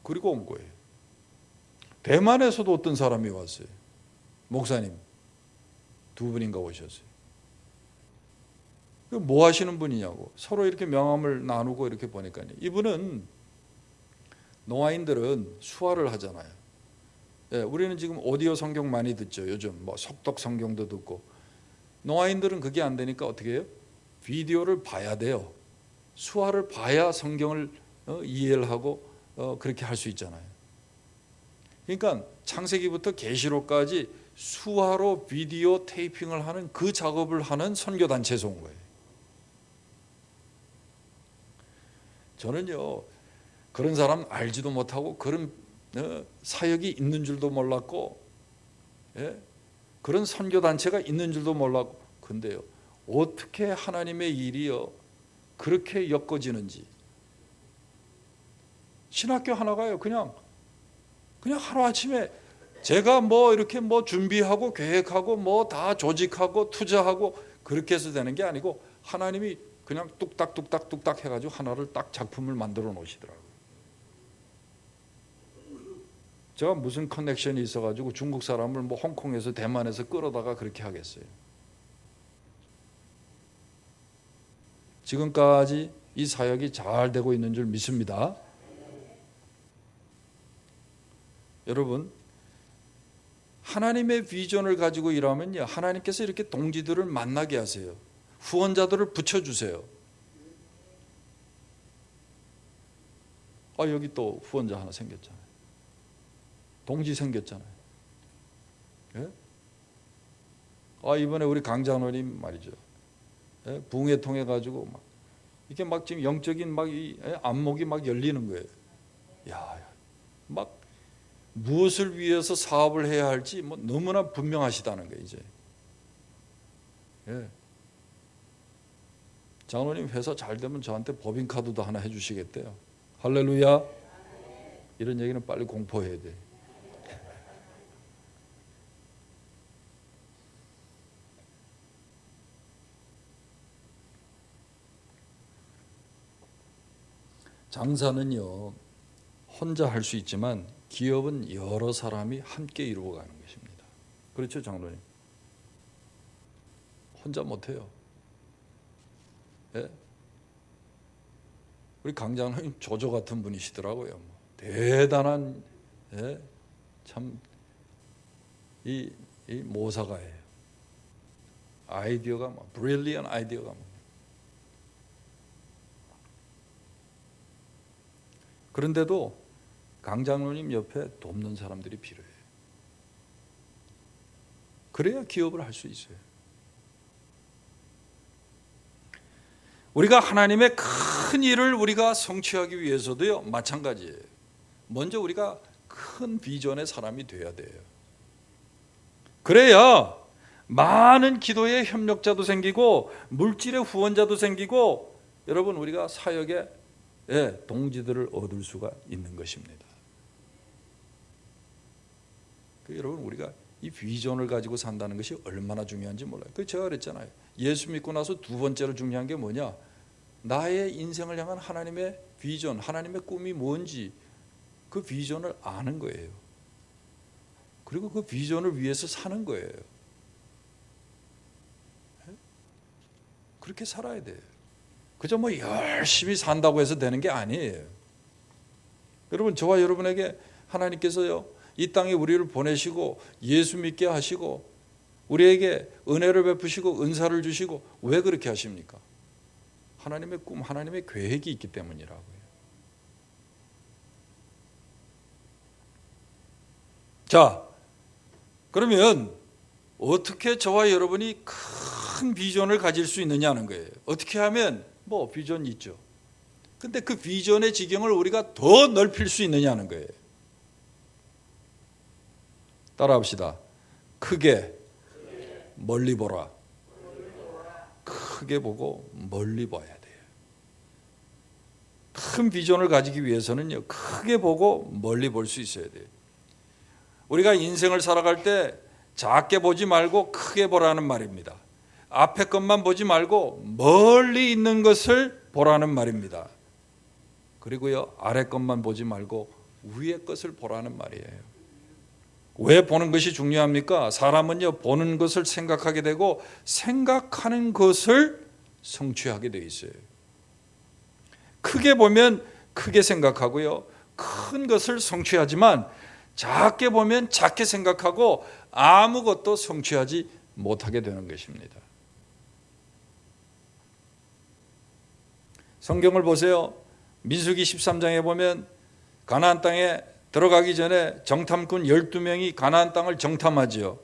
그리고 온 거예요. 대만에서도 어떤 사람이 왔어요. 목사님 2분인가 오셨어요. 뭐 하시는 분이냐고 서로 이렇게 명함을 나누고 이렇게 보니까요. 이분은 노아인들은 수화를 하잖아요. 우리는 지금 오디오 성경 많이 듣죠. 요즘 뭐 속독 성경도 듣고 노아인들은 그게 안 되니까 어떻게 해요? 비디오를 봐야 돼요. 수화를 봐야 성경을 이해를 하고 그렇게 할 수 있잖아요. 그러니까 창세기부터 계시록까지 수화로 비디오 테이핑을 하는 그 작업을 하는 선교단체에서 온 거예요. 저는요 그런 사람 알지도 못하고 그런 사역이 있는 줄도 몰랐고 그런 선교단체가 있는 줄도 몰랐고 근데요 어떻게 하나님의 일이요 그렇게 엮어지는지 신학교 하나가요 그냥 하루아침에 제가 뭐 이렇게 뭐 준비하고 계획하고 뭐 다 조직하고 투자하고 그렇게 해서 되는 게 아니고 하나님이 그냥 뚝딱 해가지고 하나를 딱 작품을 만들어 놓으시더라고요. 제가 무슨 커넥션이 있어가지고 중국 사람을 뭐 홍콩에서 대만에서 끌어다가 그렇게 하겠어요. 지금까지 이 사역이 잘 되고 있는 줄 믿습니다. 여러분 하나님의 비전을 가지고 일하면요 하나님께서 이렇게 동지들을 만나게 하세요. 후원자들을 붙여주세요. 여기 또 후원자 하나 생겼잖아요. 동지 생겼잖아요. 예? 이번에 우리 강장로님 말이죠. 예? 부흥회 통해 가지고 막 이게 막 지금 영적인 막 이 안목이 막 열리는 거예요. 막 무엇을 위해서 사업을 해야 할지 뭐 너무나 분명하시다는 거예요. 이제. 예. 장로님 회사 잘 되면 저한테 법인카드도 하나 해주시겠대요. 할렐루야. 이런 얘기는 빨리 공포해야 돼. 장사는요 혼자 할 수 있지만 기업은 여러 사람이 함께 이루어가는 것입니다. 그렇죠, 장로님? 혼자 못해요. 예? 우리 강장로님 조조 같은 분이시더라고요. 대단한 참 이 모사가예요. 아이디어가 브릴리언 아이디어가 그런데도 강장로님 옆에 돕는 사람들이 필요해요. 그래야 기업을 할 수 있어요. 우리가 하나님의 큰 일을 우리가 성취하기 위해서도요 마찬가지예요. 먼저 우리가 큰 비전의 사람이 돼야 돼요. 그래야 많은 기도의 협력자도 생기고 물질의 후원자도 생기고 여러분 우리가 사역의 동지들을 얻을 수가 있는 것입니다. 여러분 우리가 이 비전을 가지고 산다는 것이 얼마나 중요한지 몰라요. 제가 그랬잖아요. 예수 믿고 나서 두 번째로 중요한 게 뭐냐? 나의 인생을 향한 하나님의 비전, 하나님의 꿈이 뭔지 그 비전을 아는 거예요. 그리고 그 비전을 위해서 사는 거예요. 그렇게 살아야 돼요. 그저 열심히 산다고 해서 되는 게 아니에요. 여러분 저와 여러분에게 하나님께서요 이 땅에 우리를 보내시고 예수 믿게 하시고 우리에게 은혜를 베푸시고 은사를 주시고 왜 그렇게 하십니까? 하나님의 꿈, 하나님의 계획이 있기 때문이라고요. 자, 그러면 어떻게 저와 여러분이 큰 비전을 가질 수 있느냐는 거예요. 어떻게 하면 비전이 있죠. 근데 그 비전의 지경을 우리가 더 넓힐 수 있느냐는 거예요. 따라합시다. 크게 멀리 보라. 크게 보고 멀리 봐야 돼요. 큰 비전을 가지기 위해서는요 크게 보고 멀리 볼 수 있어야 돼요. 우리가 인생을 살아갈 때 작게 보지 말고 크게 보라는 말입니다. 앞에 것만 보지 말고 멀리 있는 것을 보라는 말입니다. 그리고요 아래 것만 보지 말고 위에 것을 보라는 말이에요. 왜 보는 것이 중요합니까? 사람은요 보는 것을 생각하게 되고 생각하는 것을 성취하게 돼 있어요. 크게 보면 크게 생각하고요 큰 것을 성취하지만 작게 보면 작게 생각하고 아무것도 성취하지 못하게 되는 것입니다. 성경을 보세요. 민수기 13장에 보면 가나안 땅에 들어가기 전에 정탐꾼 12명이 가나안 땅을 정탐하지요.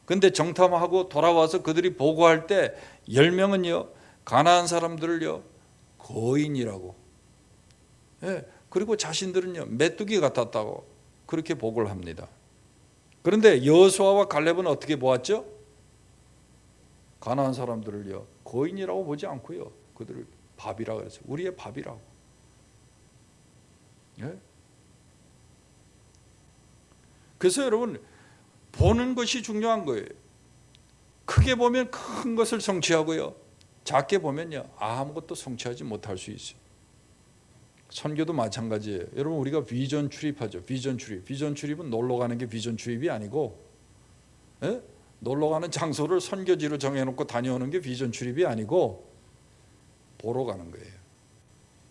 근데 정탐하고 돌아와서 그들이 보고할 때 10명은요 가나안 사람들을요 거인이라고 그리고 자신들은요 메뚜기 같았다고 그렇게 보고를 합니다. 그런데 여호수아와 갈렙은 어떻게 보았죠? 가나안 사람들을요 거인이라고 보지 않고요 그들을 밥이라고 그랬어요. 우리의 밥이라고. 그래서 여러분 보는 것이 중요한 거예요. 크게 보면 큰 것을 성취하고요 작게 보면요 아무것도 성취하지 못할 수 있어요. 선교도 마찬가지예요. 여러분 우리가 비전 출입하죠. 비전 출입은 놀러 가는 게 비전 출입이 아니고 놀러 가는 장소를 선교지로 정해놓고 다녀오는 게 비전 출입이 아니고 보러 가는 거예요.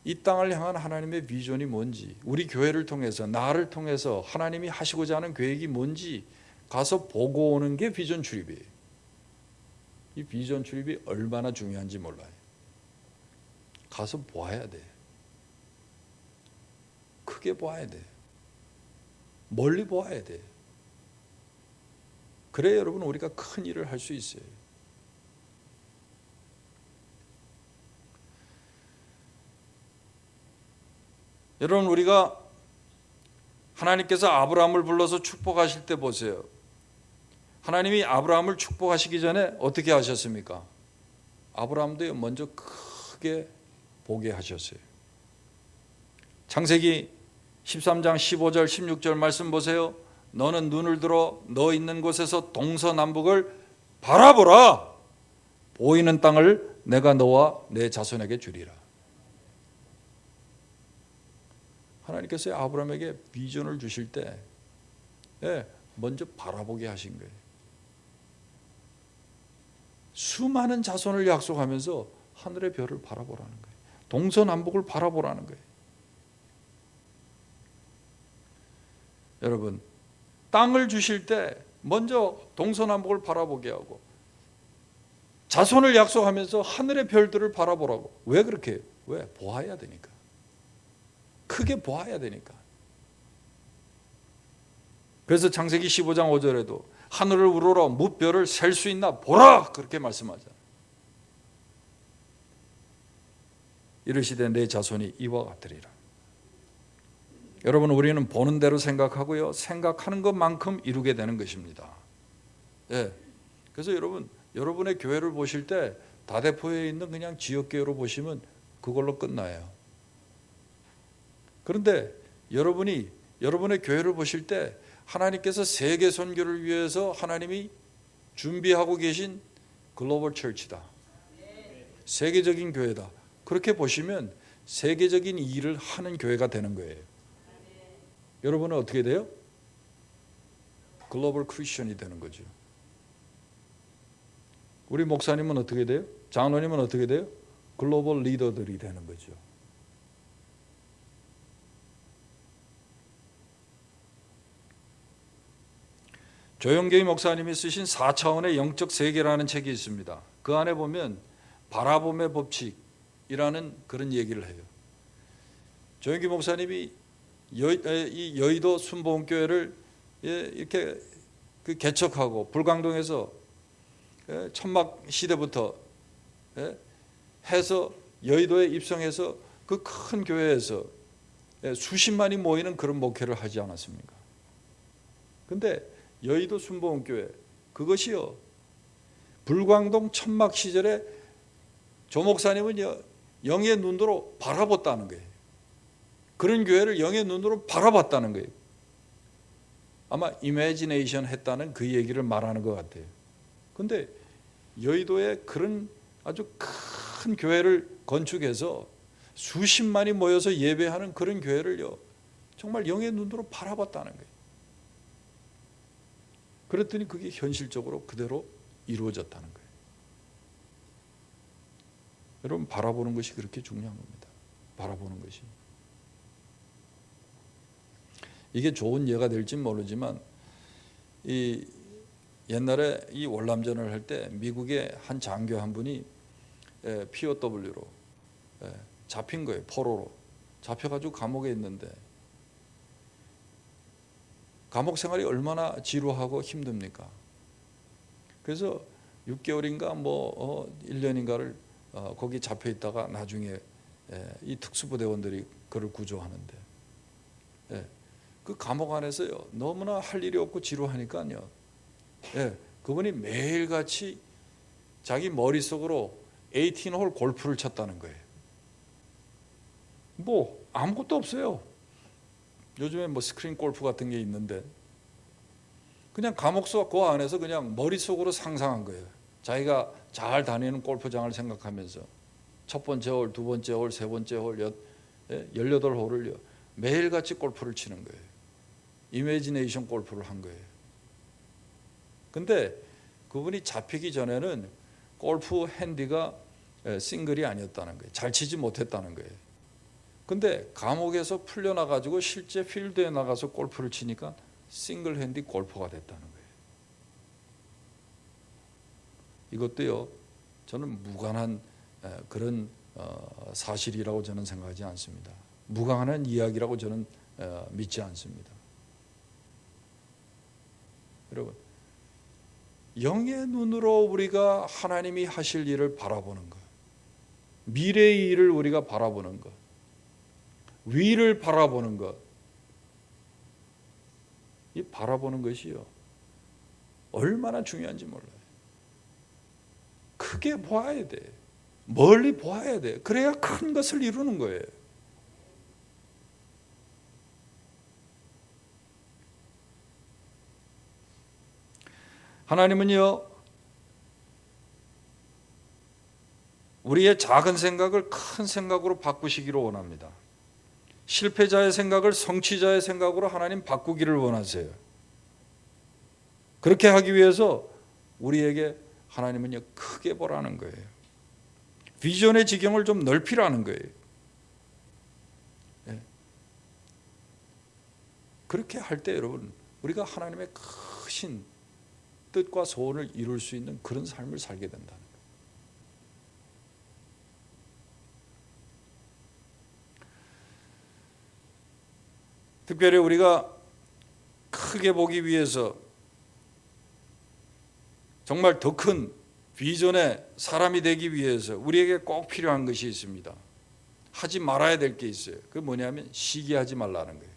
이 땅을 향한 하나님의 비전이 뭔지 우리 교회를 통해서 나를 통해서 하나님이 하시고자 하는 계획이 뭔지 가서 보고 오는 게 비전 출입이에요. 이 비전 출입이 얼마나 중요한지 몰라요. 가서 보아야 돼요. 크게 보아야 돼. 멀리 보아야 돼. 그래야 여러분 우리가 큰 일을 할 수 있어요. 여러분 우리가 하나님께서 아브라함을 불러서 축복하실 때 보세요. 하나님이 아브라함을 축복하시기 전에 어떻게 하셨습니까? 아브라함도 먼저 크게 보게 하셨어요. 창세기 13장 15절 16절 말씀 보세요. 너는 눈을 들어 너 있는 곳에서 동서남북을 바라보라. 보이는 땅을 내가 너와 내 자손에게 주리라. 하나님께서 아브라함에게 비전을 주실 때 먼저 바라보게 하신 거예요. 수많은 자손을 약속하면서 하늘의 별을 바라보라는 거예요. 동서남북을 바라보라는 거예요. 여러분, 땅을 주실 때 먼저 동서남북을 바라보게 하고 자손을 약속하면서 하늘의 별들을 바라보라고. 왜 그렇게 해요? 왜? 보아야 되니까. 크게 보아야 되니까. 그래서 창세기 15장 5절에도 하늘을 우러러 무별을 셀 수 있나 보라 그렇게 말씀하잖아요. 이르시되 내 자손이 이와 같으리라. 여러분 우리는 보는 대로 생각하고요. 생각하는 것만큼 이루게 되는 것입니다. 그래서 여러분의 교회를 보실 때 다대포에 있는 그냥 지역교회로 보시면 그걸로 끝나요. 그런데 여러분의 교회를 보실 때 하나님께서 세계 선교를 위해서 하나님이 준비하고 계신 글로벌 처치다. 세계적인 교회다. 그렇게 보시면 세계적인 일을 하는 교회가 되는 거예요. 여러분은 어떻게 돼요? 글로벌 크리스천이 되는 거죠. 우리 목사님은 어떻게 돼요? 장로님은 어떻게 돼요? 글로벌 리더들이 되는 거죠. 조영계희 목사님이 쓰신 4차원의 영적 세계라는 책이 있습니다. 그 안에 보면 바라봄의 법칙이라는 그런 얘기를 해요. 조영계희 목사님이 이 여의도 순복음교회를 이렇게 개척하고 불광동에서 천막 시대부터 해서 여의도에 입성해서 그 큰 교회에서 수십만이 모이는 그런 목회를 하지 않았습니까? 근데 여의도 순복음교회 그것이요 불광동 천막 시절에 조 목사님은 영의 눈으로 바라봤다는 거예요. 그런 교회를 영의 눈으로 바라봤다는 거예요. 아마 이미지네이션 했다는 그 얘기를 말하는 것 같아요. 근데 여의도에 그런 아주 큰 교회를 건축해서 수십만이 모여서 예배하는 그런 교회를요 정말 영의 눈으로 바라봤다는 거예요. 그랬더니 그게 현실적으로 그대로 이루어졌다는 거예요. 여러분 바라보는 것이 그렇게 중요한 겁니다. 바라보는 것이. 이게 좋은 예가 될진 모르지만 이 옛날에 이 월남전을 할 때 미국의 한 장교 한 분이 POW로 잡힌 거예요. 포로로. 잡혀가지고 감옥에 있는데 감옥 생활이 얼마나 지루하고 힘듭니까? 그래서 6개월인가 1년인가를 거기 잡혀 있다가 나중에 이 특수부대원들이 그를 구조하는데 그 감옥 안에서요 너무나 할 일이 없고 지루하니까요 그분이 매일같이 자기 머릿속으로 18홀 골프를 쳤다는 거예요. 뭐 아무것도 없어요. 요즘에 스크린 골프 같은 게 있는데 그냥 감옥소 그 안에서 그냥 머릿속으로 상상한 거예요. 자기가 잘 다니는 골프장을 생각하면서 첫 번째 홀, 두 번째 홀, 세 번째 홀, 18홀을요 매일같이 골프를 치는 거예요. 이미지네이션 골프를 한 거예요. 근데 그분이 잡히기 전에는 골프 핸디가 싱글이 아니었다는 거예요. 잘 치지 못했다는 거예요. 근데 감옥에서 풀려나가지고 실제 필드에 나가서 골프를 치니까 싱글 핸디 골퍼가 됐다는 거예요. 이것도요 저는 무관한 그런 사실이라고 저는 생각하지 않습니다. 무강한 이야기라고 저는 믿지 않습니다. 여러분, 영의 눈으로 우리가 하나님이 하실 일을 바라보는 것, 미래의 일을 우리가 바라보는 것, 위를 바라보는 것, 이 바라보는 것이요 얼마나 중요한지 몰라요. 크게 보아야 돼. 멀리 보아야 돼. 그래야 큰 것을 이루는 거예요. 하나님은요, 우리의 작은 생각을 큰 생각으로 바꾸시기를 원합니다. 실패자의 생각을 성취자의 생각으로 하나님 바꾸기를 원하세요. 그렇게 하기 위해서 우리에게 하나님은요, 크게 보라는 거예요. 비전의 지경을 좀 넓히라는 거예요. 네. 그렇게 할 때 여러분, 우리가 하나님의 크신 뜻과 소원을 이룰 수 있는 그런 삶을 살게 된다는 거예요. 특별히 우리가 크게 보기 위해서 정말 더 큰 비전의 사람이 되기 위해서 우리에게 꼭 필요한 것이 있습니다. 하지 말아야 될 게 있어요. 그게 뭐냐면 시기하지 말라는 거예요.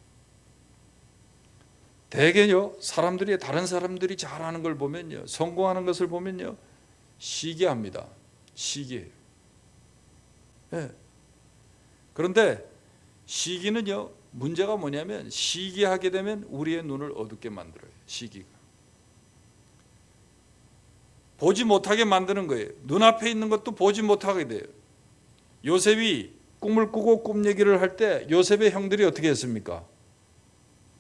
대개요, 사람들이 다른 사람들이 잘하는 걸 보면요, 성공하는 것을 보면요, 시기합니다. 시기해요. 네. 그런데 시기는요, 문제가 뭐냐면 시기하게 되면 우리의 눈을 어둡게 만들어요. 시기가 보지 못하게 만드는 거예요. 눈앞에 있는 것도 보지 못하게 돼요. 요셉이 꿈을 꾸고 꿈 얘기를 할 때 요셉의 형들이 어떻게 했습니까?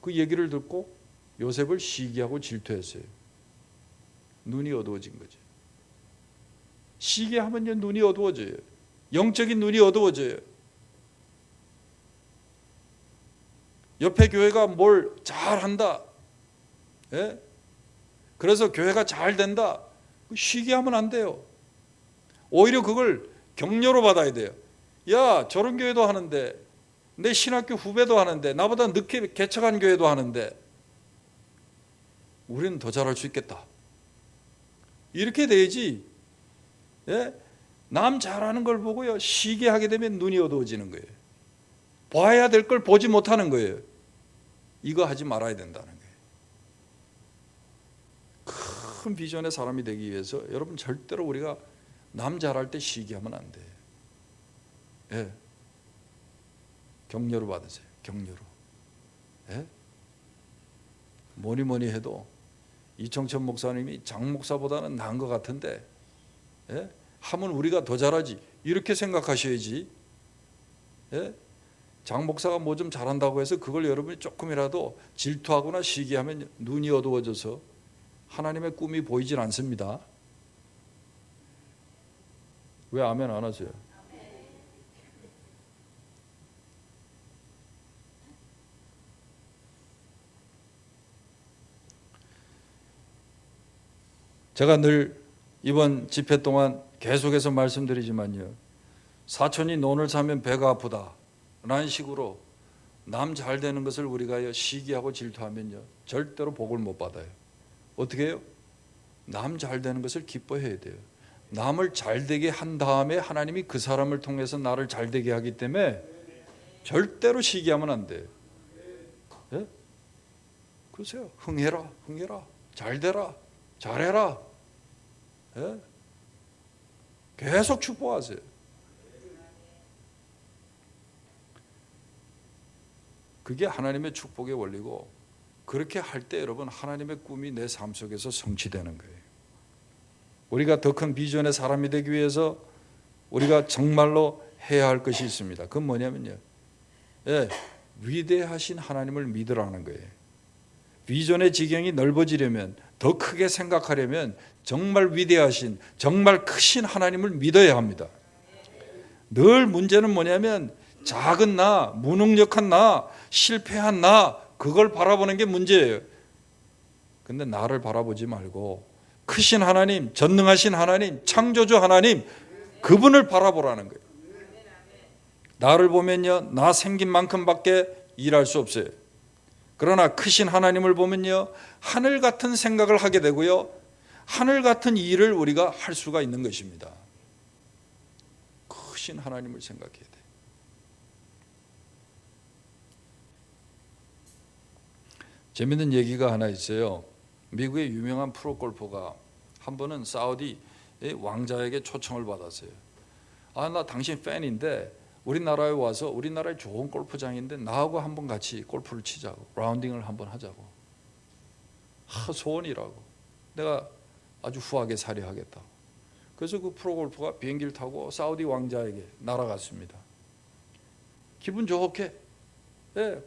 그 얘기를 듣고 요셉을 시기하고 질투했어요. 눈이 어두워진 거죠. 시기하면요, 눈이 어두워져요. 영적인 눈이 어두워져요. 옆에 교회가 뭘 잘한다, 예? 그래서 교회가 잘 된다, 시기하면 안 돼요. 오히려 그걸 격려로 받아야 돼요. 야, 저런 교회도 하는데, 내 신학교 후배도 하는데, 나보다 늦게 개척한 교회도 하는데 우리는 더 잘할 수 있겠다, 이렇게 돼야지. 예? 남 잘하는 걸 보고요, 시기하게 되면 눈이 어두워지는 거예요. 봐야 될 걸 보지 못하는 거예요. 이거 하지 말아야 된다는 거예요. 큰 비전의 사람이 되기 위해서 여러분, 절대로 우리가 남 잘할 때 시기하면 안 돼요. 예. 격려로 받으세요. 격려로. 예? 뭐니 해도 이청천 목사님이 장 목사보다는 나은 것 같은데, 예? 하면 우리가 더 잘하지, 이렇게 생각하셔야지. 예? 장 목사가 뭐 좀 잘한다고 해서 그걸 여러분이 조금이라도 질투하거나 시기하면 눈이 어두워져서 하나님의 꿈이 보이질 않습니다. 왜 아멘 안 하세요? 제가 늘 이번 집회 동안 계속해서 말씀드리지만요, 사촌이 논을 사면 배가 아프다 라는 식으로 남 잘 되는 것을 우리가 시기하고 질투하면요, 절대로 복을 못 받아요. 어떻게 해요? 남 잘 되는 것을 기뻐해야 돼요. 남을 잘 되게 한 다음에 하나님이 그 사람을 통해서 나를 잘 되게 하기 때문에 절대로 시기하면 안 돼요. 예? 그러세요. 흥해라, 잘 되라, 잘해라. 예? 계속 축복하세요. 그게 하나님의 축복의 원리고, 그렇게 할 때 여러분, 하나님의 꿈이 내 삶 속에서 성취되는 거예요. 우리가 더 큰 비전의 사람이 되기 위해서 우리가 정말로 해야 할 것이 있습니다. 그건 뭐냐면요, 예, 위대하신 하나님을 믿으라는 거예요. 비전의 지경이 넓어지려면, 더 크게 생각하려면 정말 위대하신, 정말 크신 하나님을 믿어야 합니다. 늘 문제는 뭐냐면 작은 나, 무능력한 나, 실패한 나, 그걸 바라보는 게 문제예요. 근데 나를 바라보지 말고 크신 하나님, 전능하신 하나님, 창조주 하나님, 그분을 바라보라는 거예요. 나를 보면요, 나 생긴 만큼밖에 일할 수 없어요. 그러나 크신 하나님을 보면요, 하늘 같은 생각을 하게 되고요, 하늘 같은 일을 우리가 할 수가 있는 것입니다. 크신 하나님을 생각해야 돼요. 재밌는 얘기가 하나 있어요. 미국의 유명한 프로골퍼가 한 번은 사우디 왕자에게 초청을 받았어요. 나 당신 팬인데 우리나라에 와서, 우리나라에 좋은 골프장인데 나하고 한번 같이 골프를 치자고, 라운딩을 한번 하자고. 소원이라고. 내가 아주 후하게 사례하겠다. 그래서 그 프로골퍼가 비행기를 타고 사우디 왕자에게 날아갔습니다. 기분 좋게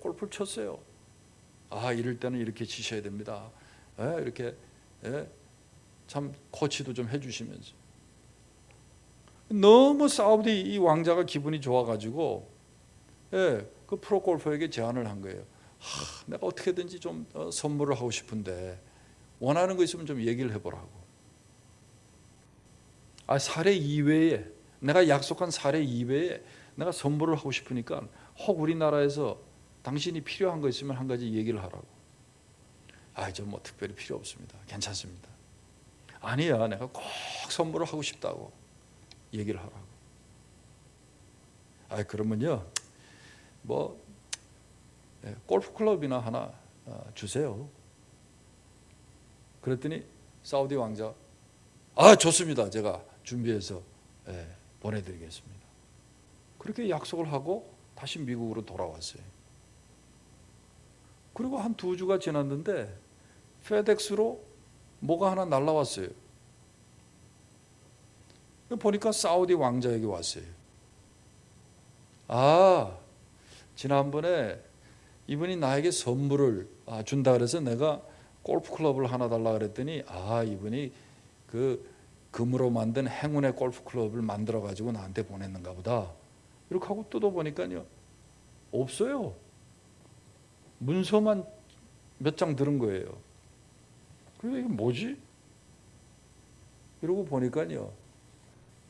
골프를 쳤어요. 이럴 때는 이렇게 치셔야 됩니다. 이렇게 참 코치도 좀 해주시면서. 너무 사우디 이 왕자가 기분이 좋아가지고 그 프로골퍼에게 제안을 한 거예요. 내가 어떻게든지 좀 선물을 하고 싶은데 원하는 거 있으면 좀 얘기를 해보라고. 사례 이외에, 내가 약속한 사례 이외에 내가 선물을 하고 싶으니까 혹 우리나라에서 당신이 필요한 거 있으면 한 가지 얘기를 하라고. 저 뭐 특별히 필요 없습니다. 괜찮습니다. 아니야, 내가 꼭 선물을 하고 싶다고 얘기를 하라고. 그러면요, 뭐 골프 클럽이나 하나 주세요. 그랬더니 사우디 왕자, 좋습니다. 제가 준비해서 보내드리겠습니다. 그렇게 약속을 하고 다시 미국으로 돌아왔어요. 그리고 한 2주가 지났는데 페덱스로 뭐가 하나 날라왔어요. 보니까 사우디 왕자에게 왔어요. 지난번에 이분이 나에게 선물을 준다 그래서 내가 골프 클럽을 하나 달라 그랬더니 이분이 그 금으로 만든 행운의 골프 클럽을 만들어 가지고 나한테 보냈는가 보다. 이렇게 하고 뜯어보니까요, 없어요. 문서만 몇 장 들은 거예요. 그래서 이게 뭐지? 이러고 보니까요,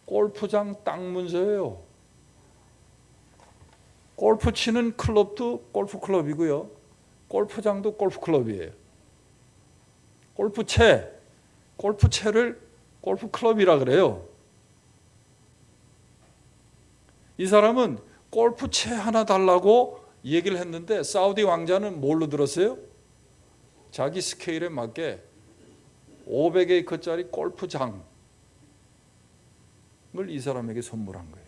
골프장 땅 문서예요. 골프 치는 클럽도 골프 클럽이고요, 골프장도 골프 클럽이에요. 골프채를 골프 클럽이라 그래요. 이 사람은 골프채 하나 달라고 얘기를 했는데 사우디 왕자는 뭘로 들었어요? 자기 스케일에 맞게 500에이커짜리 골프장을 이 사람에게 선물한 거예요.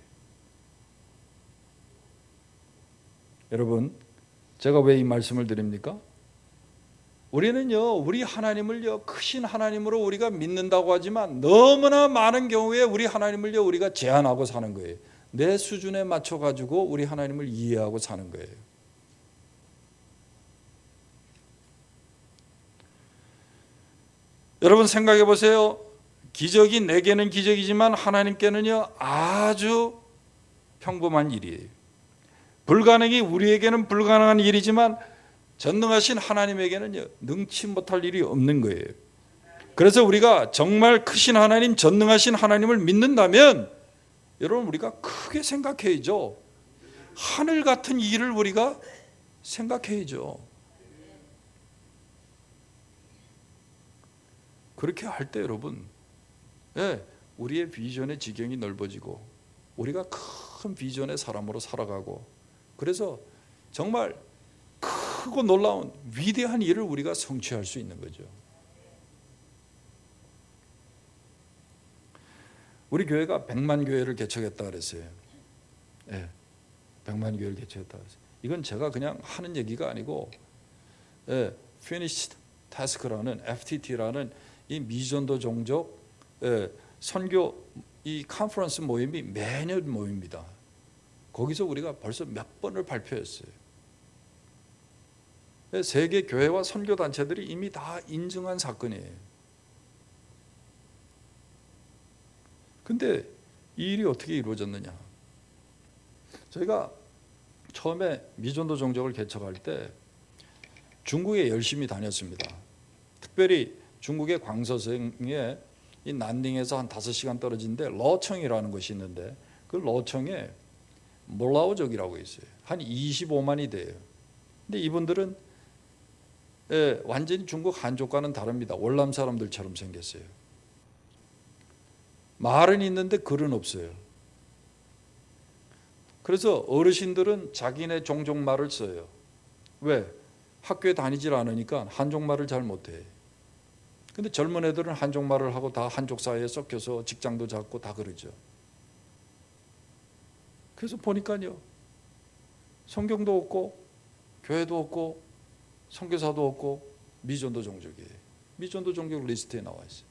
여러분, 제가 왜 이 말씀을 드립니까? 우리는요, 우리 하나님을요, 크신 하나님으로 우리가 믿는다고 하지만 너무나 많은 경우에 우리 하나님을요, 우리가 제한하고 사는 거예요. 내 수준에 맞춰 가지고 우리 하나님을 이해하고 사는 거예요. 여러분 생각해 보세요. 기적이 내게는 기적이지만 하나님께는요, 아주 평범한 일이에요. 불가능이 우리에게는 불가능한 일이지만 전능하신 하나님에게는요, 능치 못할 일이 없는 거예요. 그래서 우리가 정말 크신 하나님, 전능하신 하나님을 믿는다면 여러분, 우리가 크게 생각해야죠. 하늘 같은 일을 우리가 생각해야죠. 그렇게 할 때 여러분, 우리의 비전의 지경이 넓어지고 우리가 큰 비전의 사람으로 살아가고, 그래서 정말 크고 놀라운 위대한 일을 우리가 성취할 수 있는 거죠. 우리 교회가 100만 교회를 개척했다 그랬어요. 100만 교회를 개척했다 그랬어요. 이건 제가 그냥 하는 얘기가 아니고 Finished Task라는 FTT라는 이 미전도 종족 선교 이 컨퍼런스 모임이 매년 모입니다. 거기서 우리가 벌써 몇 번을 발표했어요. 세계 교회와 선교 단체들이 이미 다 인증한 사건이에요. 근데 이 일이 어떻게 이루어졌느냐? 저희가 처음에 미전도 종족을 개척할 때 중국에 열심히 다녔습니다. 특별히 중국의 광서성에 이 난닝에서 한 5시간 떨어진데 러청이라는 곳이 있는데 그 러청에 몰라오족이라고 있어요. 한 25만이 돼요. 근데 이분들은 완전히 중국 한족과는 다릅니다. 월남 사람들처럼 생겼어요. 말은 있는데 글은 없어요. 그래서 어르신들은 자기네 종족말을 써요. 왜? 학교에 다니질 않으니까 한족말을 잘 못해. 근데 젊은 애들은 한족말을 하고 다 한족 사회에 섞여서 직장도 잡고 다 그러죠. 그래서 보니까요, 성경도 없고 교회도 없고 선교사도 없고 미전도 종족이에요. 미전도 종족 리스트에 나와 있어요.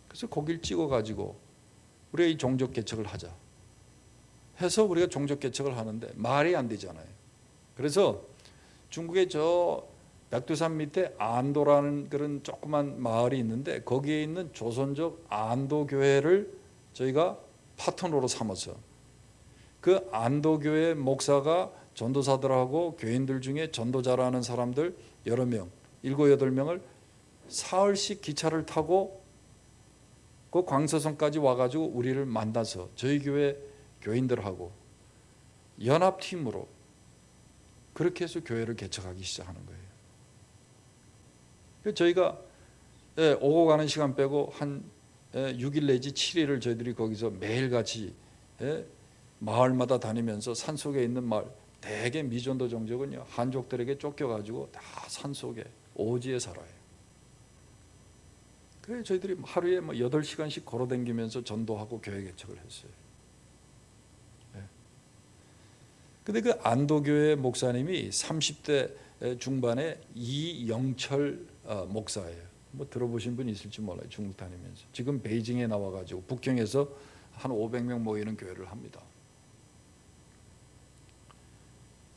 그래서 거길 찍어가지고 우리가 이 종족 개척을 하자 해서 우리가 종족 개척을 하는데 말이 안 되잖아요. 그래서 중국의 저 백두산 밑에 안도라는 그런 조그만 마을이 있는데 거기에 있는 조선족 안도교회를 저희가 파트너로 삼아서 그 안도교회 목사가 전도사들하고 교인들 중에 전도 잘하는 사람들 여러 명, 7, 8명을 사흘씩 기차를 타고 그 광서성까지 와가지고 우리를 만나서 저희 교회 교인들하고 연합팀으로 그렇게 해서 교회를 개척하기 시작하는 거예요. 저희가 오고 가는 시간 빼고 한 6일 내지 7일을 저희들이 거기서 매일같이 마을마다 다니면서 산속에 있는 마을, 대개 미전도 종족은요 한족들에게 쫓겨가지고 다 산속에 오지에 살아요. 그래서 저희들이 하루에 8시간씩 걸어다니면서 전도하고 교회 개척을 했어요. 근데 그 안도교회 목사님이 30대 중반에 이영철 목사예요. 뭐 들어보신 분 있을지 몰라요. 중국 다니면서 지금 베이징에 나와가지고 북경에서 한 500명 모이는 교회를 합니다.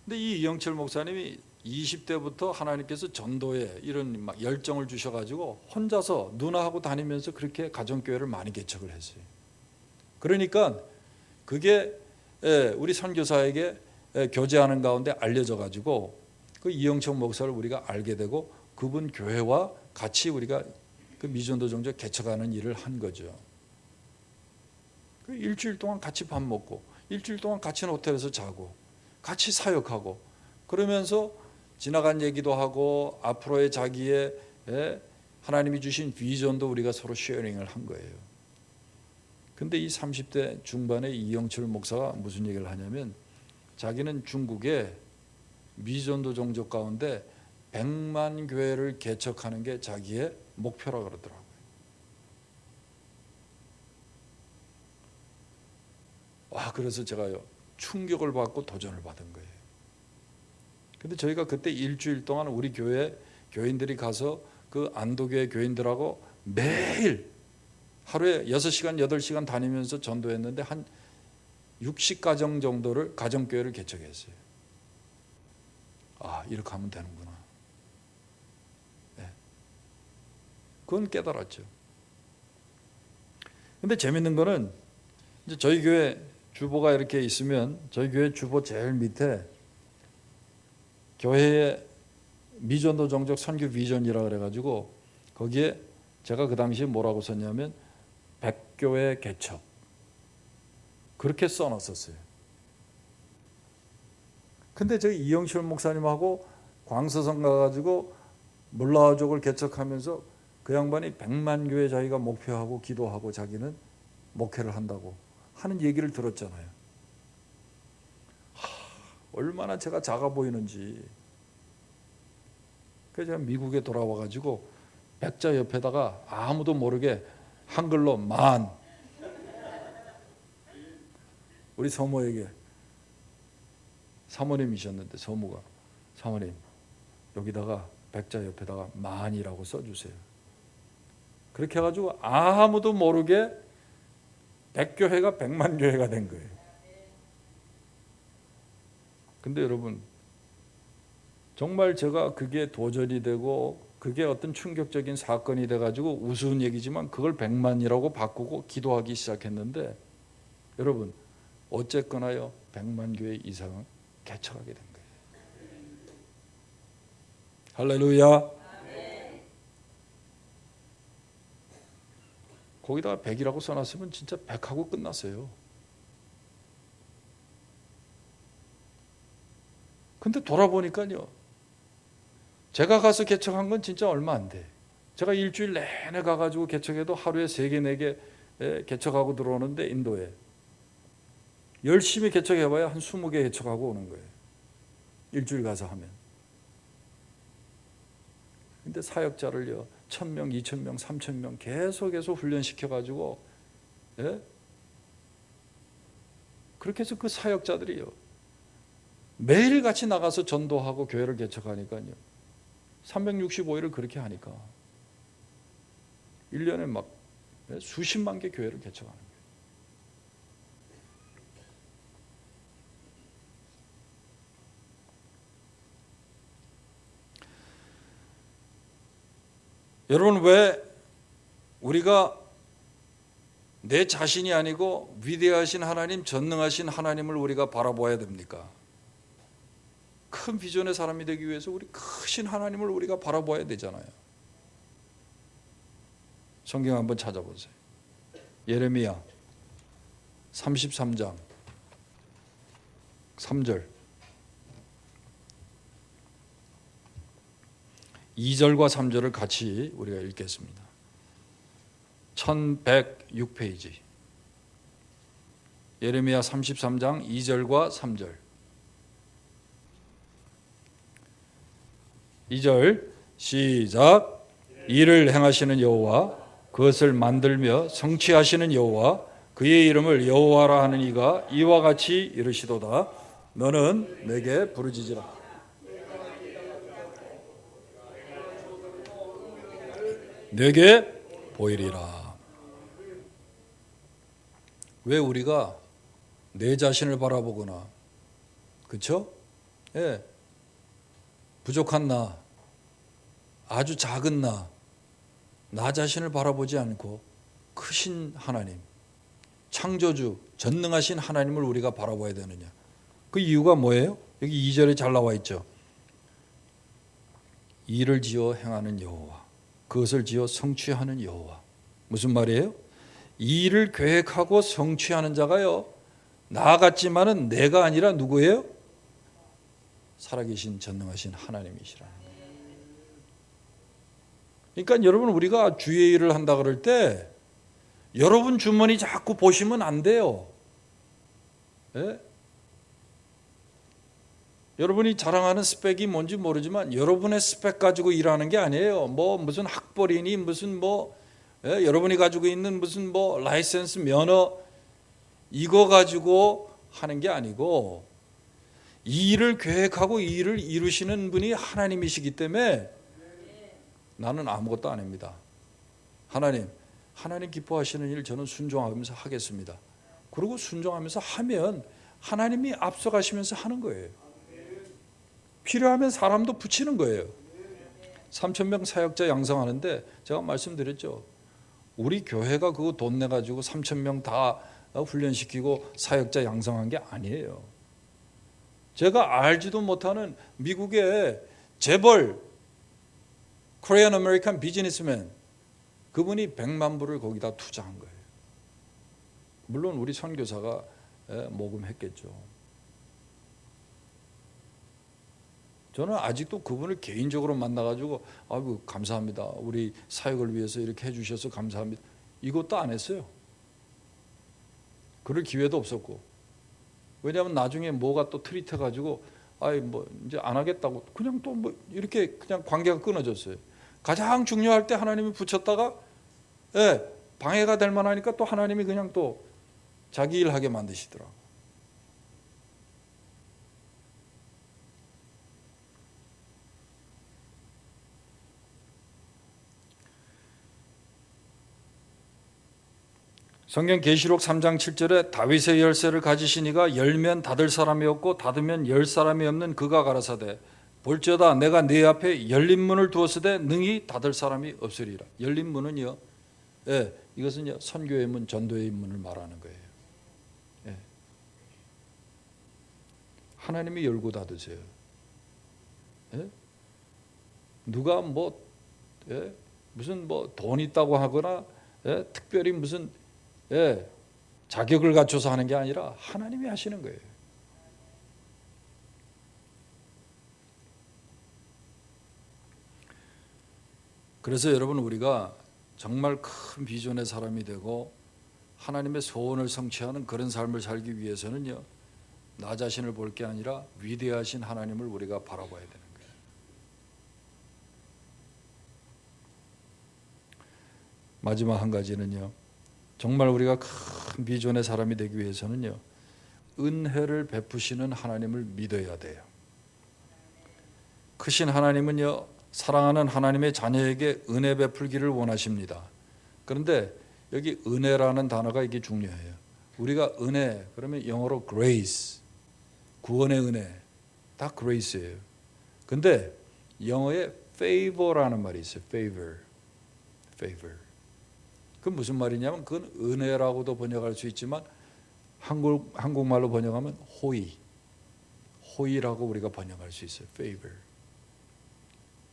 근데 이 이영철 목사님이 20대부터 하나님께서 전도에 이런 막 열정을 주셔가지고 혼자서 누나하고 다니면서 그렇게 가정교회를 많이 개척을 했어요. 그러니까 그게 우리 선교사에게 교제하는 가운데 알려져 가지고 그 이영철 목사를 우리가 알게 되고 그분 교회와 같이 우리가 그 미전도 종족 개척하는 일을 한 거죠. 그 일주일 동안 같이 밥 먹고 일주일 동안 같이 호텔에서 자고 같이 사역하고 그러면서 지나간 얘기도 하고 앞으로의 자기의 하나님이 주신 비전도 우리가 서로 쉐어링을 한 거예요. 근데 이 30대 중반의 이영철 목사가 무슨 얘기를 하냐면 자기는 중국의 미전도 종족 가운데 100만 교회를 개척하는 게 자기의 목표라 그러더라고요. 그래서 제가요 충격을 받고 도전을 받은 거예요. 근데 저희가 그때 일주일 동안 우리 교회 교인들이 가서 그 안도교회 교인들하고 매일 하루에 6시간 8시간 다니면서 전도했는데 한 60가정 정도를 가정교회를 개척했어요. 이렇게 하면 되는구나. 그건 깨달았죠. 근데 재밌는 거는 이제 저희 교회 주보가 이렇게 있으면 저희 교회 주보 제일 밑에 교회의 미전도 종족 선교 비전이라 그래가지고 거기에 제가 그 당시에 뭐라고 썼냐면 백교회 개척 그렇게 써놨었어요. 근데 저희 이영철 목사님하고 광서성 가가지고 몰라족을 개척하면서 그 양반이 100만 교회 자기가 목표하고 기도하고 자기는 목회를 한다고 하는 얘기를 들었잖아요. 얼마나 제가 작아 보이는지. 그래서 제가 미국에 돌아와가지고 백자 옆에다가 아무도 모르게 한글로 만 우리 서모에게 사모님이셨는데 서모가 사모님 여기다가 백자 옆에다가 만이라고 써주세요. 그렇게 해가지고 아무도 모르게 백교회가 100만 교회가 된 거예요. 근데 여러분 정말 제가 그게 도전이 되고 그게 어떤 충격적인 사건이 돼가지고 우스운 얘기지만 그걸 100만이라고 바꾸고 기도하기 시작했는데 여러분 어쨌거나요 100만 교회 이상은 개척하게 된 거예요. 할렐루야. 거기다가 100이라고 써놨으면 진짜 100하고 끝났어요. 근데 돌아보니까요, 제가 가서 개척한 건 진짜 얼마 안 돼. 제가 일주일 내내 가가지고 개척해도 하루에 3개, 4개 개척하고 들어오는데, 인도에 열심히 개척해봐야 한 20개 개척하고 오는 거예요. 일주일 가서 하면. 근데 사역자를요, 1,000명, 2,000명, 3,000명 계속 훈련시켜가지고, 예? 그렇게 해서 그 사역자들이요, 매일같이 나가서 전도하고 교회를 개척하니까요, 365일을 그렇게 하니까 1년에 막 수십만 개 교회를 개척하는 거예요. 여러분, 왜 우리가 내 자신이 아니고 위대하신 하나님, 전능하신 하나님을 우리가 바라봐야 됩니까? 큰 비전의 사람이 되기 위해서 우리 크신 하나님을 우리가 바라봐야 되잖아요. 성경 한번 찾아보세요. 예레미야 33장 3절, 2절과 3절을 같이 우리가 읽겠습니다. 1106페이지 예레미야 33장 2절과 3절. 2절 시작. 이를 행하시는 여호와, 그것을 만들며 성취하시는 여호와, 그의 이름을 여호와라 하는 이가 이와 같이 이르시도다. 너는 내게 부르짖으라. 내게 보이리라. 왜 우리가 내 자신을 바라보거나, 그렇죠? 예, 부족한 나, 아주 작은 나 자신을 바라보지 않고 크신 하나님, 창조주, 전능하신 하나님을 우리가 바라봐야 되느냐? 그 이유가 뭐예요? 여기 2절에 잘 나와 있죠. 일을 지어 행하는 여호와, 그것을 지어 성취하는 여호와. 무슨 말이에요? 이 일을 계획하고 성취하는 자가요, 나 같지만은 내가 아니라 누구예요? 살아계신 전능하신 하나님이시라는 거예요. 그러니까 여러분, 우리가 주의 일을 한다 그럴 때 여러분 주머니 자꾸 보시면 안 돼요. 예? 여러분이 자랑하는 스펙이 뭔지 모르지만 여러분의 스펙 가지고 일하는 게 아니에요. 뭐 무슨 학벌이니 무슨 여러분이 가지고 있는 무슨 라이센스 면허 이거 가지고 하는 게 아니고, 이 일을 계획하고 이 일을 이루시는 분이 하나님이시기 때문에 나는 아무것도 안 합니다. 하나님 기뻐하시는 일 저는 순종하면서 하겠습니다. 그리고 순종하면서 하면 하나님이 앞서가시면서 하는 거예요. 필요하면 사람도 붙이는 거예요. 3,000명 사역자 양성하는데 제가 말씀드렸죠. 우리 교회가 그거 돈 내가지고 3,000명 다 훈련시키고 사역자 양성한 게 아니에요. 제가 알지도 못하는 미국의 재벌 코리안 아메리칸 비즈니스맨, 그분이 100만 불을 거기다 투자한 거예요. 물론 우리 선교사가 모금했겠죠. 저는 아직도 그분을 개인적으로 만나가지고 아이고 감사합니다, 우리 사역을 위해서 이렇게 해주셔서 감사합니다, 이것도 안 했어요. 그럴 기회도 없었고. 왜냐하면 나중에 뭐가 또 트릿해가지고 이제 안 하겠다고 그냥 또 이렇게 그냥 관계가 끊어졌어요. 가장 중요할 때 하나님이 붙였다가 방해가 될 만하니까 또 하나님이 그냥 또 자기 일 하게 만드시더라고요. 성경 계시록 3장 7절에 다윗의 열쇠를 가지신 이가 열면 닫을 사람이 없고 닫으면 열 사람이 없는 그가 가라사대 볼지어다 내가 네 앞에 열린 문을 두었으되 능히 닫을 사람이 없으리라. 열린 문은요, 이것은 선교의 문, 전도의 문을 말하는 거예요. 하나님이 열고 닫으세요. 누가 무슨 돈 있다고 하거나 특별히 무슨 자격을 갖춰서 하는 게 아니라 하나님이 하시는 거예요. 그래서 여러분 우리가 정말 큰 비전의 사람이 되고 하나님의 소원을 성취하는 그런 삶을 살기 위해서는요, 나 자신을 볼 게 아니라 위대하신 하나님을 우리가 바라봐야 되는 거예요. 마지막 한 가지는요, 정말 우리가 큰 비전의 사람이 되기 위해서는요, 은혜를 베푸시는 하나님을 믿어야 돼요. 크신 하나님은요, 사랑하는 하나님의 자녀에게 은혜 베풀기를 원하십니다. 그런데 여기 은혜라는 단어가 이게 중요해요. 우리가 은혜, 그러면 영어로 grace, 구원의 은혜, 다 grace예요. 근데 영어에 favor라는 말이 있어요. favor. 그건 무슨 말이냐면 그건 은혜라고도 번역할 수 있지만 한국말로 번역하면 호의라고 우리가 번역할 수 있어요. favor.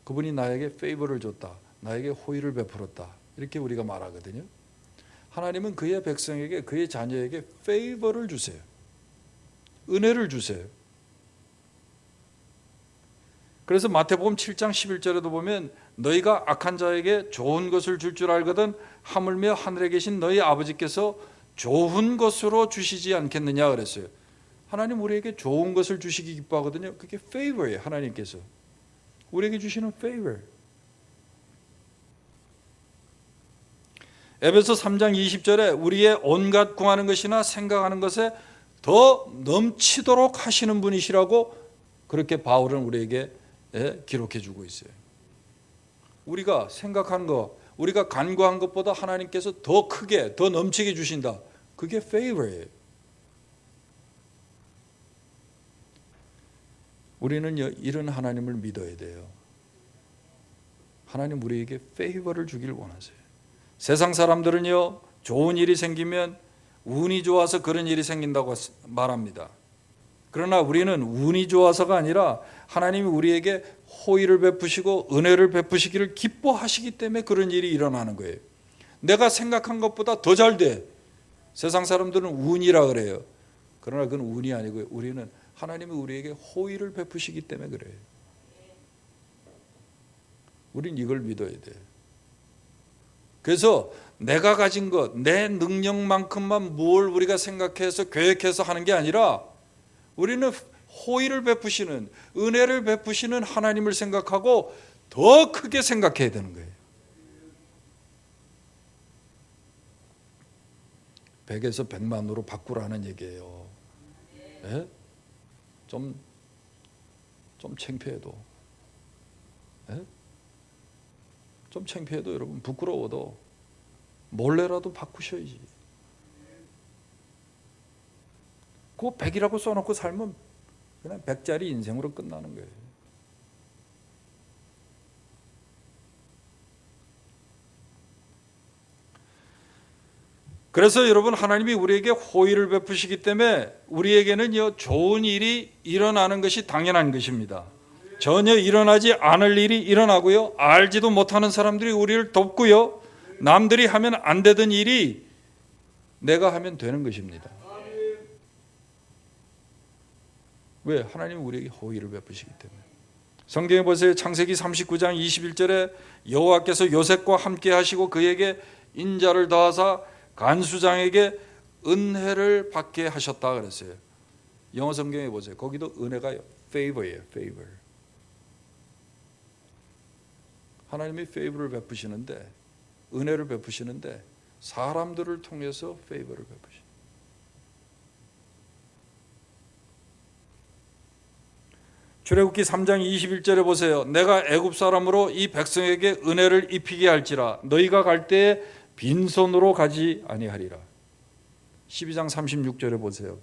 그분이 나에게 favor를 줬다. 나에게 호의를 베풀었다. 이렇게 우리가 말하거든요. 하나님은 그의 백성에게, 그의 자녀에게 favor를 주세요. 은혜를 주세요. 그래서 마태복음 7장 11절에도 보면 너희가 악한 자에게 좋은 것을 줄 줄 알거든 하물며 하늘에 계신 너희 아버지께서 좋은 것으로 주시지 않겠느냐 그랬어요. 하나님 우리에게 좋은 것을 주시기 기뻐하거든요. 그게 favor예요. 하나님께서 우리에게 주시는 favor. 에베소 3장 20절에 우리의 온갖 구하는 것이나 생각하는 것에 더 넘치도록 하시는 분이시라고 그렇게 바울은 우리에게 기록해 주고 있어요. 우리가 생각한 것, 우리가 간구한 것보다 하나님께서 더 크게, 더 넘치게 주신다. 그게 favor예요. 우리는요, 이런 하나님을 믿어야 돼요. 하나님 우리에게 favor를 주길 원하세요. 세상 사람들은요, 좋은 일이 생기면 운이 좋아서 그런 일이 생긴다고 말합니다. 그러나 우리는 운이 좋아서가 아니라 하나님이 우리에게 호의를 베푸시고 은혜를 베푸시기를 기뻐하시기 때문에 그런 일이 일어나는 거예요. 내가 생각한 것보다 더 잘 돼. 세상 사람들은 운이라 그래요. 그러나 그건 운이 아니고요. 우리는 하나님이 우리에게 호의를 베푸시기 때문에 그래요. 우린 이걸 믿어야 돼요. 그래서 내가 가진 것, 내 능력만큼만 뭘 우리가 생각해서 계획해서 하는 게 아니라 우리는 호의를 베푸시는, 은혜를 베푸시는 하나님을 생각하고 더 크게 생각해야 되는 거예요. 100에서 100만으로 바꾸라는 얘기예요. 네? 좀 창피해도, 네? 좀 창피해도 여러분 부끄러워도 몰래라도 바꾸셔야지. 그 100이라고 써놓고 살면 그냥 100짜리 인생으로 끝나는 거예요. 그래서 여러분 하나님이 우리에게 호의를 베푸시기 때문에 우리에게는 좋은 일이 일어나는 것이 당연한 것입니다. 전혀 일어나지 않을 일이 일어나고요. 알지도 못하는 사람들이 우리를 돕고요. 남들이 하면 안 되던 일이 내가 하면 되는 것입니다. 왜? 하나님은 우리에게 호의를 베푸시기 때문에. 성경에 보세요. 창세기 39장 21절에 여호와께서 요셉과 함께 하시고 그에게 인자를 더하사 간수장에게 은혜를 받게 하셨다 그랬어요. 영어 성경에 보세요. 거기도 은혜가요. favor예요. favor. 하나님이 favor를 베푸시는데, 은혜를 베푸시는데 사람들을 통해서 favor를 베푸시죠. 출애굽기 3장 21절에 보세요. 내가 애굽 사람으로 이 백성에게 은혜를 입히게 할지라 너희가 갈 때에 빈손으로 가지 아니하리라. 12장 36절에 보세요.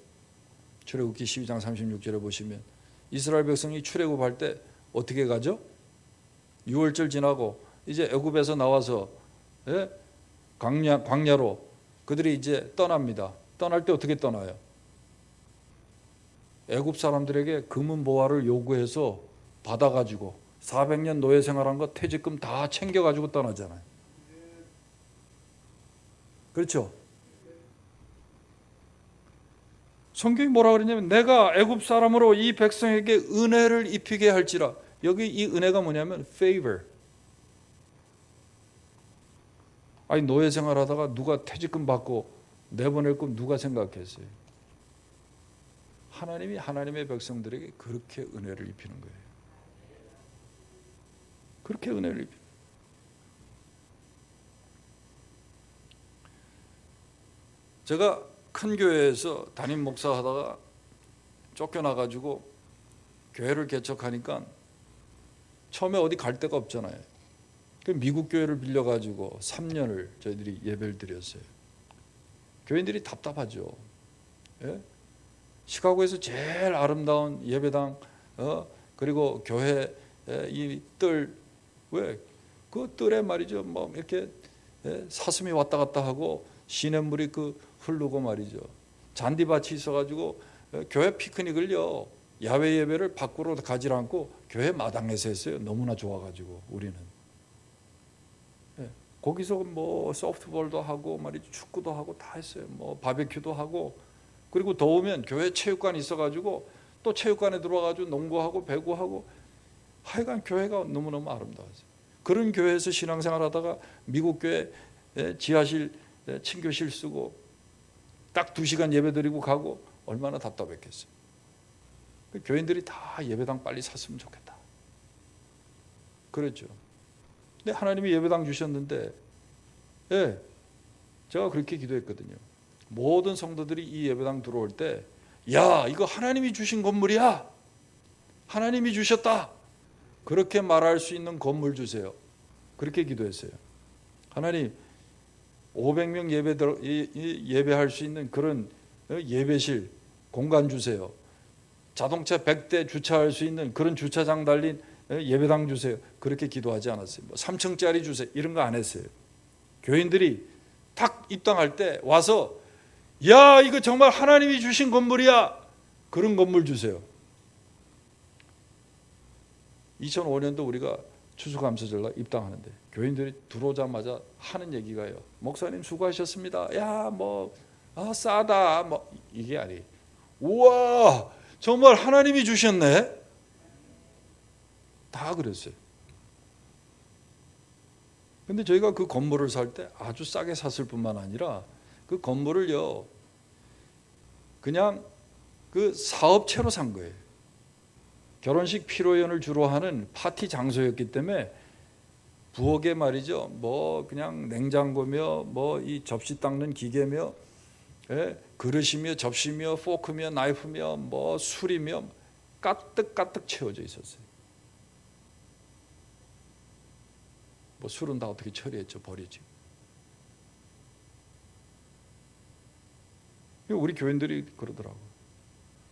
출애굽기 12장 36절에 보시면 이스라엘 백성이 출애굽할 때 어떻게 가죠? 6월절 지나고 이제 애굽에서 나와서 광야로 그들이 이제 떠납니다. 떠날 때 어떻게 떠나요? 애굽 사람들에게 금은 보화를 요구해서 받아가지고 400년 노예 생활한 거 퇴직금 다 챙겨가지고 떠나잖아요. 그렇죠? 성경이 뭐라 그러냐면 내가 애굽 사람으로 이 백성에게 은혜를 입히게 할지라. 여기 이 은혜가 뭐냐면 favor. 아니 노예 생활하다가 누가 퇴직금 받고 내보낼 건 누가 생각했어요? 하나님이 하나님의 백성들에게 그렇게 은혜를 입히는 거예요. 그렇게 은혜를 입히는 거예요. 제가 큰 교회에서 담임 목사 하다가 쫓겨나가지고 교회를 개척하니까 처음에 어디 갈 데가 없잖아요. 미국 교회를 빌려가지고 3년을 저희들이 예배를 드렸어요. 교인들이 답답하죠. 예? 시카고에서 제일 아름다운 예배당, 그리고 교회 이 뜰, 왜? 그 뜰에 말이죠. 뭐 이렇게 사슴이 왔다 갔다 하고 시냇물이 그 흐르고 말이죠. 잔디밭이 있어가지고 교회 피크닉을요, 야외 예배를 밖으로 가지 않고 교회 마당에서 했어요. 너무나 좋아가지고 우리는. 거기서 뭐 소프트볼도 하고 말이죠, 축구도 하고 다 했어요. 뭐 바베큐도 하고, 그리고 더우면 교회 체육관 있어가지고 또 체육관에 들어와가지고 농구하고 배구하고, 하여간 교회가 너무너무 아름다웠어요. 그런 교회에서 신앙생활하다가 미국 교회 지하실 친교실 쓰고 딱 2시간 예배드리고 가고 얼마나 답답했겠어요. 교인들이 다 예배당 빨리 샀으면 좋겠다 그랬죠. 근데 하나님이 예배당 주셨는데, 예, 제가 그렇게 기도했거든요. 모든 성도들이 이 예배당 들어올 때, 야, 이거 하나님이 주신 건물이야, 하나님이 주셨다, 그렇게 말할 수 있는 건물 주세요. 그렇게 기도했어요. 하나님, 500명 예배할 수 있는 그런 예배실 공간 주세요. 자동차 100대 주차할 수 있는 그런 주차장 달린 예배당 주세요. 그렇게 기도하지 않았어요. 3층짜리 주세요. 이런 거 안 했어요. 교인들이 탁 입당할 때 와서, 야, 이거 정말 하나님이 주신 건물이야, 그런 건물 주세요. 2005년도 우리가 추수감사절날 입당하는데 교인들이 들어오자마자 하는 얘기가요, 목사님 수고하셨습니다. 야, 뭐 싸다, 뭐 이게 아니에요. 우와, 정말 하나님이 주셨네, 다 그랬어요. 근데 저희가 그 건물을 살 때 아주 싸게 샀을 뿐만 아니라 그 건물을요, 그냥 그 사업체로 산 거예요. 결혼식 피로연을 주로 하는 파티 장소였기 때문에 부엌에 말이죠, 뭐 그냥 냉장고며 뭐 이 접시 닦는 기계며, 그릇이며 접시며 포크며 나이프며 뭐 술이며 가득가득 채워져 있었어요. 뭐 술은 다 어떻게 처리했죠? 버리지. 우리 교인들이 그러더라고.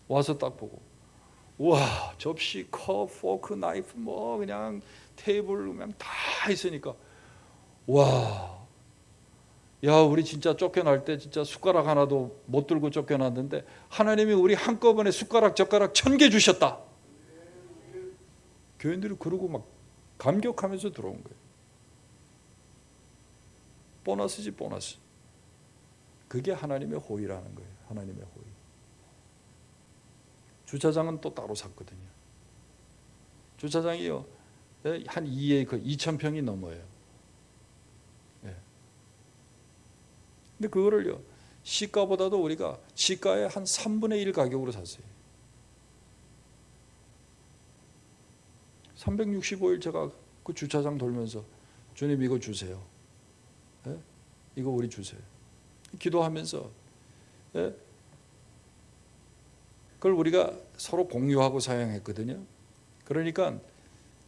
와서 딱 보고, 와, 접시, 컵, 포크, 나이프 뭐 그냥 테이블 그냥 다 있으니까, 와, 야, 우리 진짜 쫓겨날 때 진짜 숟가락 하나도 못 들고 쫓겨났는데 하나님이 우리 한꺼번에 숟가락 젓가락 1000개 주셨다. 교인들이 그러고 막 감격하면서 들어온 거예요. 보너스지, 보너스. 그게 하나님의 호의라는 거예요. 하나님의 호의. 주차장은 또 따로 샀거든요. 주차장이요, 한 2에이커 2000평이 넘어요. 근데 그거를요, 시가보다도 우리가 시가의 한 3분의 1 가격으로 샀어요. 365일 제가 그 주차장 돌면서, 주님 이거 주세요, 이거 우리 주세요, 기도하면서, 그걸 우리가 서로 공유하고 사용했거든요. 그러니까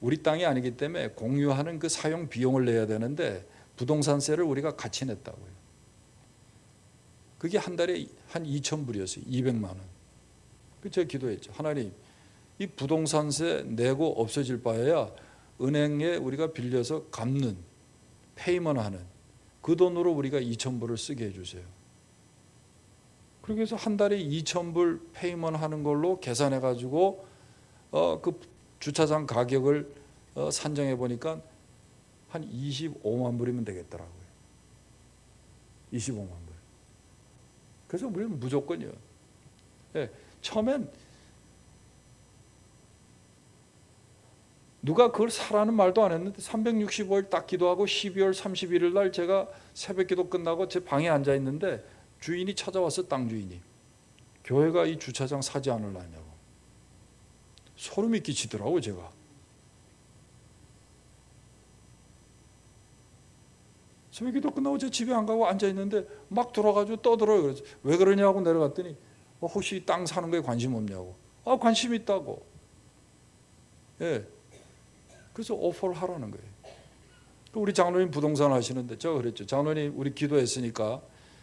우리 땅이 아니기 때문에 공유하는 그 사용 비용을 내야 되는데 부동산세를 우리가 같이 냈다고요. 그게 한 달에 한 2,000불이었어요. 200만 원. 제가 기도했죠. 하나님, 이 부동산세 내고 없어질 바에야 은행에 우리가 빌려서 갚는, 페이먼하는 그 돈으로 우리가 2,000불을 쓰게 해주세요. 그렇게 해서 한 달에 2,000불 페이먼하는 걸로 계산해가지고 그 주차장 가격을 산정해 보니까 한 25만 불이면 되겠더라고요. 25만 불. 그래서 우리는 무조건이요. 처음엔 누가 그걸 사라는 말도 안 했는데 365일 딱 기도하고 12월 31일 날 제가 새벽 기도 끝나고 제 방에 앉아 있는데 주인이 찾아와서, 땅 주인이 교회가 이 주차장 사지 않으려냐고. 소름이 끼치더라고. 제가 새벽 기도 끝나고 제 집에 안 가고 앉아 있는데 막 돌아가지고 떠들어요. 그래서 왜 그러냐고 내려갔더니 혹시 땅 사는 거에 관심 없냐고. 관심 있다고. 예. 그래서 오퍼를 하라는 거예요. 우리 장로님 부동산 하시는데 제가 그랬죠. 장로님 우리 기도했으니까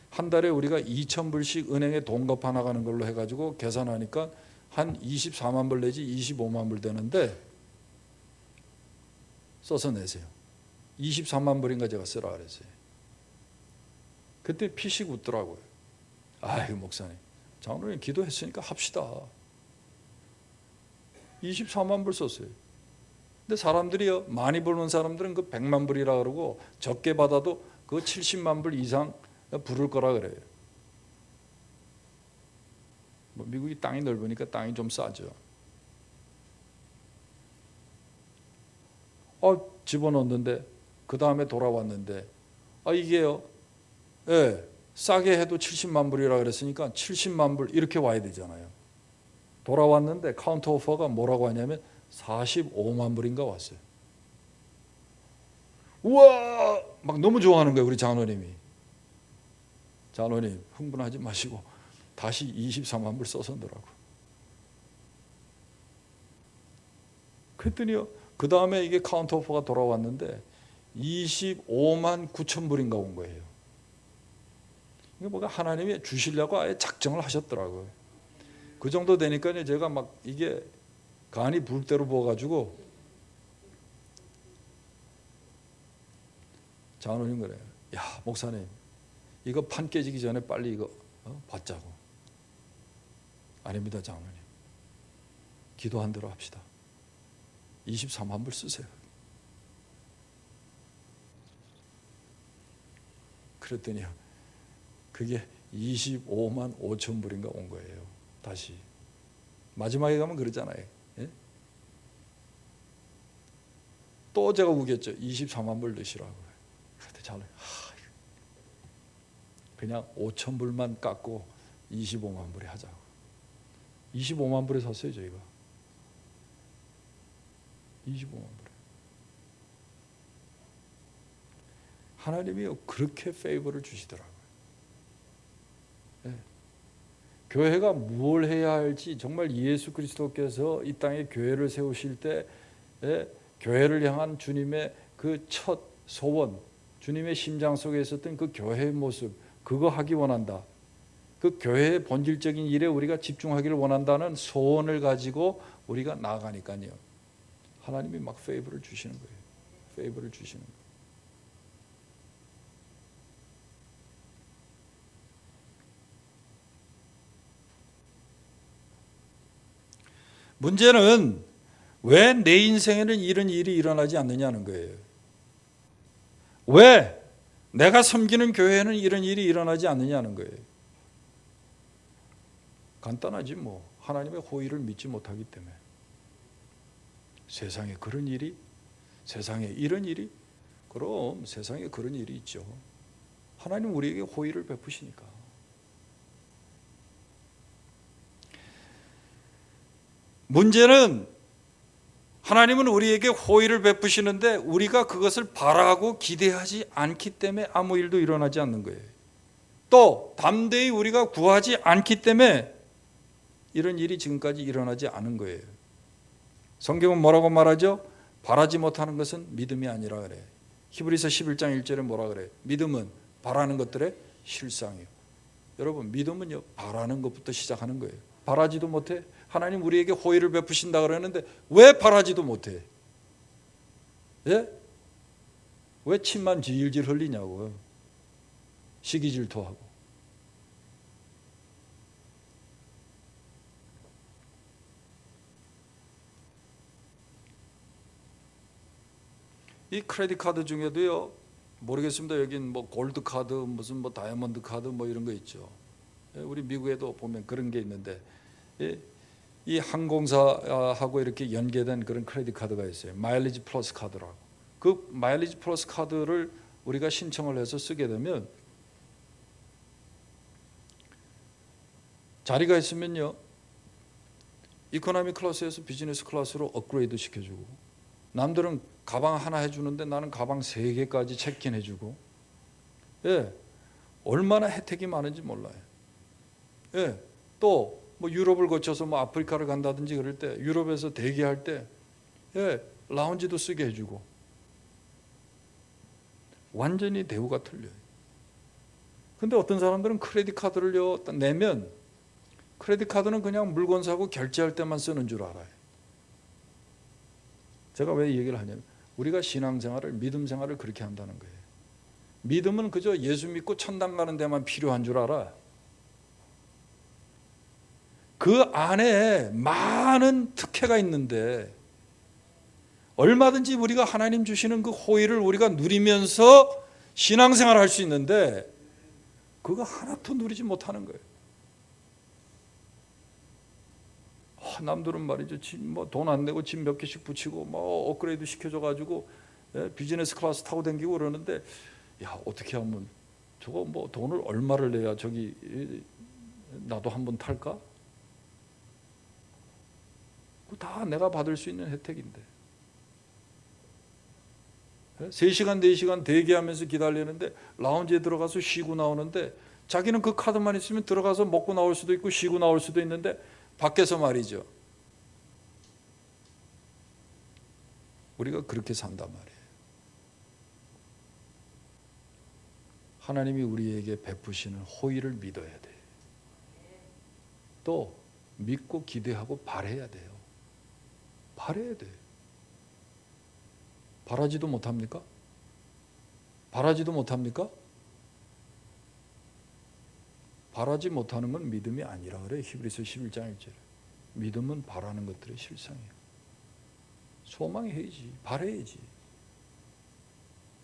한 달에 우리가 2,000불씩 은행에 돈 갚아 나가는 걸로 해가지고 계산하니까 한 24만 불 내지 25만 불 되는데 써서 내세요. 23만 불인가 제가 쓰라 그랬어요. 그때 피식 웃더라고요. 아이고 목사님, 장로님 기도했으니까 합시다. 24만 불 썼어요. 근데 사람들이요, 많이 벌는 사람들은 그 100만 불이라 그러고 적게 받아도 그 70만 불 이상 부를 거라 그래요. 뭐 미국이 땅이 넓으니까 땅이 좀 싸죠. 집어넣었는데 그 다음에 돌아왔는데 이게요, 예, 싸게 해도 70만 불이라 그랬으니까 70만 불 이렇게 와야 되잖아요. 돌아왔는데 카운터 오퍼가 뭐라고 하냐면 45만 불인가 왔어요. 우와, 막 너무 좋아하는 거예요. 우리 장로님이. 장로님 흥분하지 마시고 다시 24만 불 써서 넣으라고. 그랬더니요, 그 다음에 이게 카운터 오퍼가 돌아왔는데 25만 9천 불인가 온 거예요. 이게 뭐가 하나님이 주시려고 아예 작정을 하셨더라고요. 그 정도 되니까 제가 막 이게 간이 불 대로 부어가지고 장로님 그래요. 야 목사님, 이거 판 깨지기 전에 빨리 이거 받자고. 아닙니다 장로님, 기도한 대로 합시다. 24만 불 쓰세요. 그랬더니요, 그게 25만 5천 불인가 온 거예요. 다시 마지막에 가면 그러잖아요. 예? 또 제가 우겼죠. 24만 불 넣으시라고. 그때 장로님, 그냥 5천 불만 깎고 25만 불에 하자고. 25만 불에 샀어요 저희가. 25만 불에. 하나님이 그렇게 페이버를 주시더라고요. 네. 교회가 뭘 해야 할지, 정말 예수 그리스도께서 이 땅에 교회를 세우실 때 교회를 향한 주님의 그 첫 소원, 주님의 심장 속에 있었던 그 교회의 모습, 그거 하기 원한다. 그 교회의 본질적인 일에 우리가 집중하기를 원한다는 소원을 가지고 우리가 나아가니까요, 하나님이 막 페이버를 주시는 거예요. 페이버를 주시는 거예요. 문제는 왜 내 인생에는 이런 일이 일어나지 않느냐는 거예요. 왜 내가 섬기는 교회에는 이런 일이 일어나지 않느냐는 거예요. 간단하지 뭐. 하나님의 호의를 믿지 못하기 때문에. 세상에 그런 일이, 세상에 이런 일이, 그럼 세상에 그런 일이 있죠. 하나님 우리에게 호의를 베푸시니까. 문제는 하나님은 우리에게 호의를 베푸시는데 우리가 그것을 바라고 기대하지 않기 때문에 아무 일도 일어나지 않는 거예요. 또 담대히 우리가 구하지 않기 때문에 이런 일이 지금까지 일어나지 않은 거예요. 성경은 뭐라고 말하죠? 바라지 못하는 것은 믿음이 아니라 그래. 히브리서 11장 1절에 뭐라 그래? 믿음은 바라는 것들의 실상이에요. 여러분, 믿음은요, 바라는 것부터 시작하는 거예요. 바라지도 못해? 하나님 우리에게 호의를 베푸신다 그러는데 왜 바라지도 못해? 예? 왜 침만 질질 흘리냐고. 시기 질투하고. 이 크레딧 카드 중에도요, 모르겠습니다. 여긴 뭐 골드 카드, 무슨 뭐 다이아몬드 카드 뭐 이런 거 있죠. 우리 미국에도 보면 그런 게 있는데, 이 항공사하고 이렇게 연계된 그런 크레딧 카드가 있어요. 마일리지 플러스 카드라고. 그 마일리지 플러스 카드를 우리가 신청을 해서 쓰게 되면 자리가 있으면요, 이코노미 클래스에서 비즈니스 클래스로 업그레이드 시켜주고, 남들은 가방 하나 해주는데 나는 가방 3개까지 체크인 해주고, 예, 얼마나 혜택이 많은지 몰라요. 예, 또 뭐 유럽을 거쳐서 뭐 아프리카를 간다든지 그럴 때 유럽에서 대기할 때, 예, 라운지도 쓰게 해주고, 완전히 대우가 틀려요. 근데 어떤 사람들은 크레딧 카드를요 내면 크레딧 카드는 그냥 물건 사고 결제할 때만 쓰는 줄 알아요. 제가 왜 이 얘기를 하냐면 우리가 신앙생활을, 믿음 생활을 그렇게 한다는 거예요. 믿음은 그저 예수 믿고 천당 가는 데만 필요한 줄 알아. 그 안에 많은 특혜가 있는데 얼마든지 우리가 하나님 주시는 그 호의를 우리가 누리면서 신앙생활을 할 수 있는데 그거 하나도 누리지 못하는 거예요. 남들은 말이죠, 뭐 돈 안 내고 집 몇 개씩 붙이고 뭐 업그레이드 시켜줘가지고, 예, 비즈니스 클래스 타고 다니고 그러는데, 야, 어떻게 하면 저거 뭐 돈을 얼마를 내야 저기 나도 한번 탈까? 그거 다 내가 받을 수 있는 혜택인데, 3시간 4시간 대기하면서 기다리는데 라운지에 들어가서 쉬고 나오는데 자기는 그 카드만 있으면 들어가서 먹고 나올 수도 있고 쉬고 나올 수도 있는데 밖에서 말이죠, 우리가 그렇게 산단 말이에요. 하나님이 우리에게 베푸시는 호의를 믿어야 돼요. 또 믿고 기대하고 바라야 돼요. 바라야 돼요. 바라지도 못합니까? 바라지도 못합니까? 바라지 못하는 건 믿음이 아니라 그래요. 히브리서 11장 1절에. 믿음은 바라는 것들의 실상이에요. 소망해야지, 바라야지.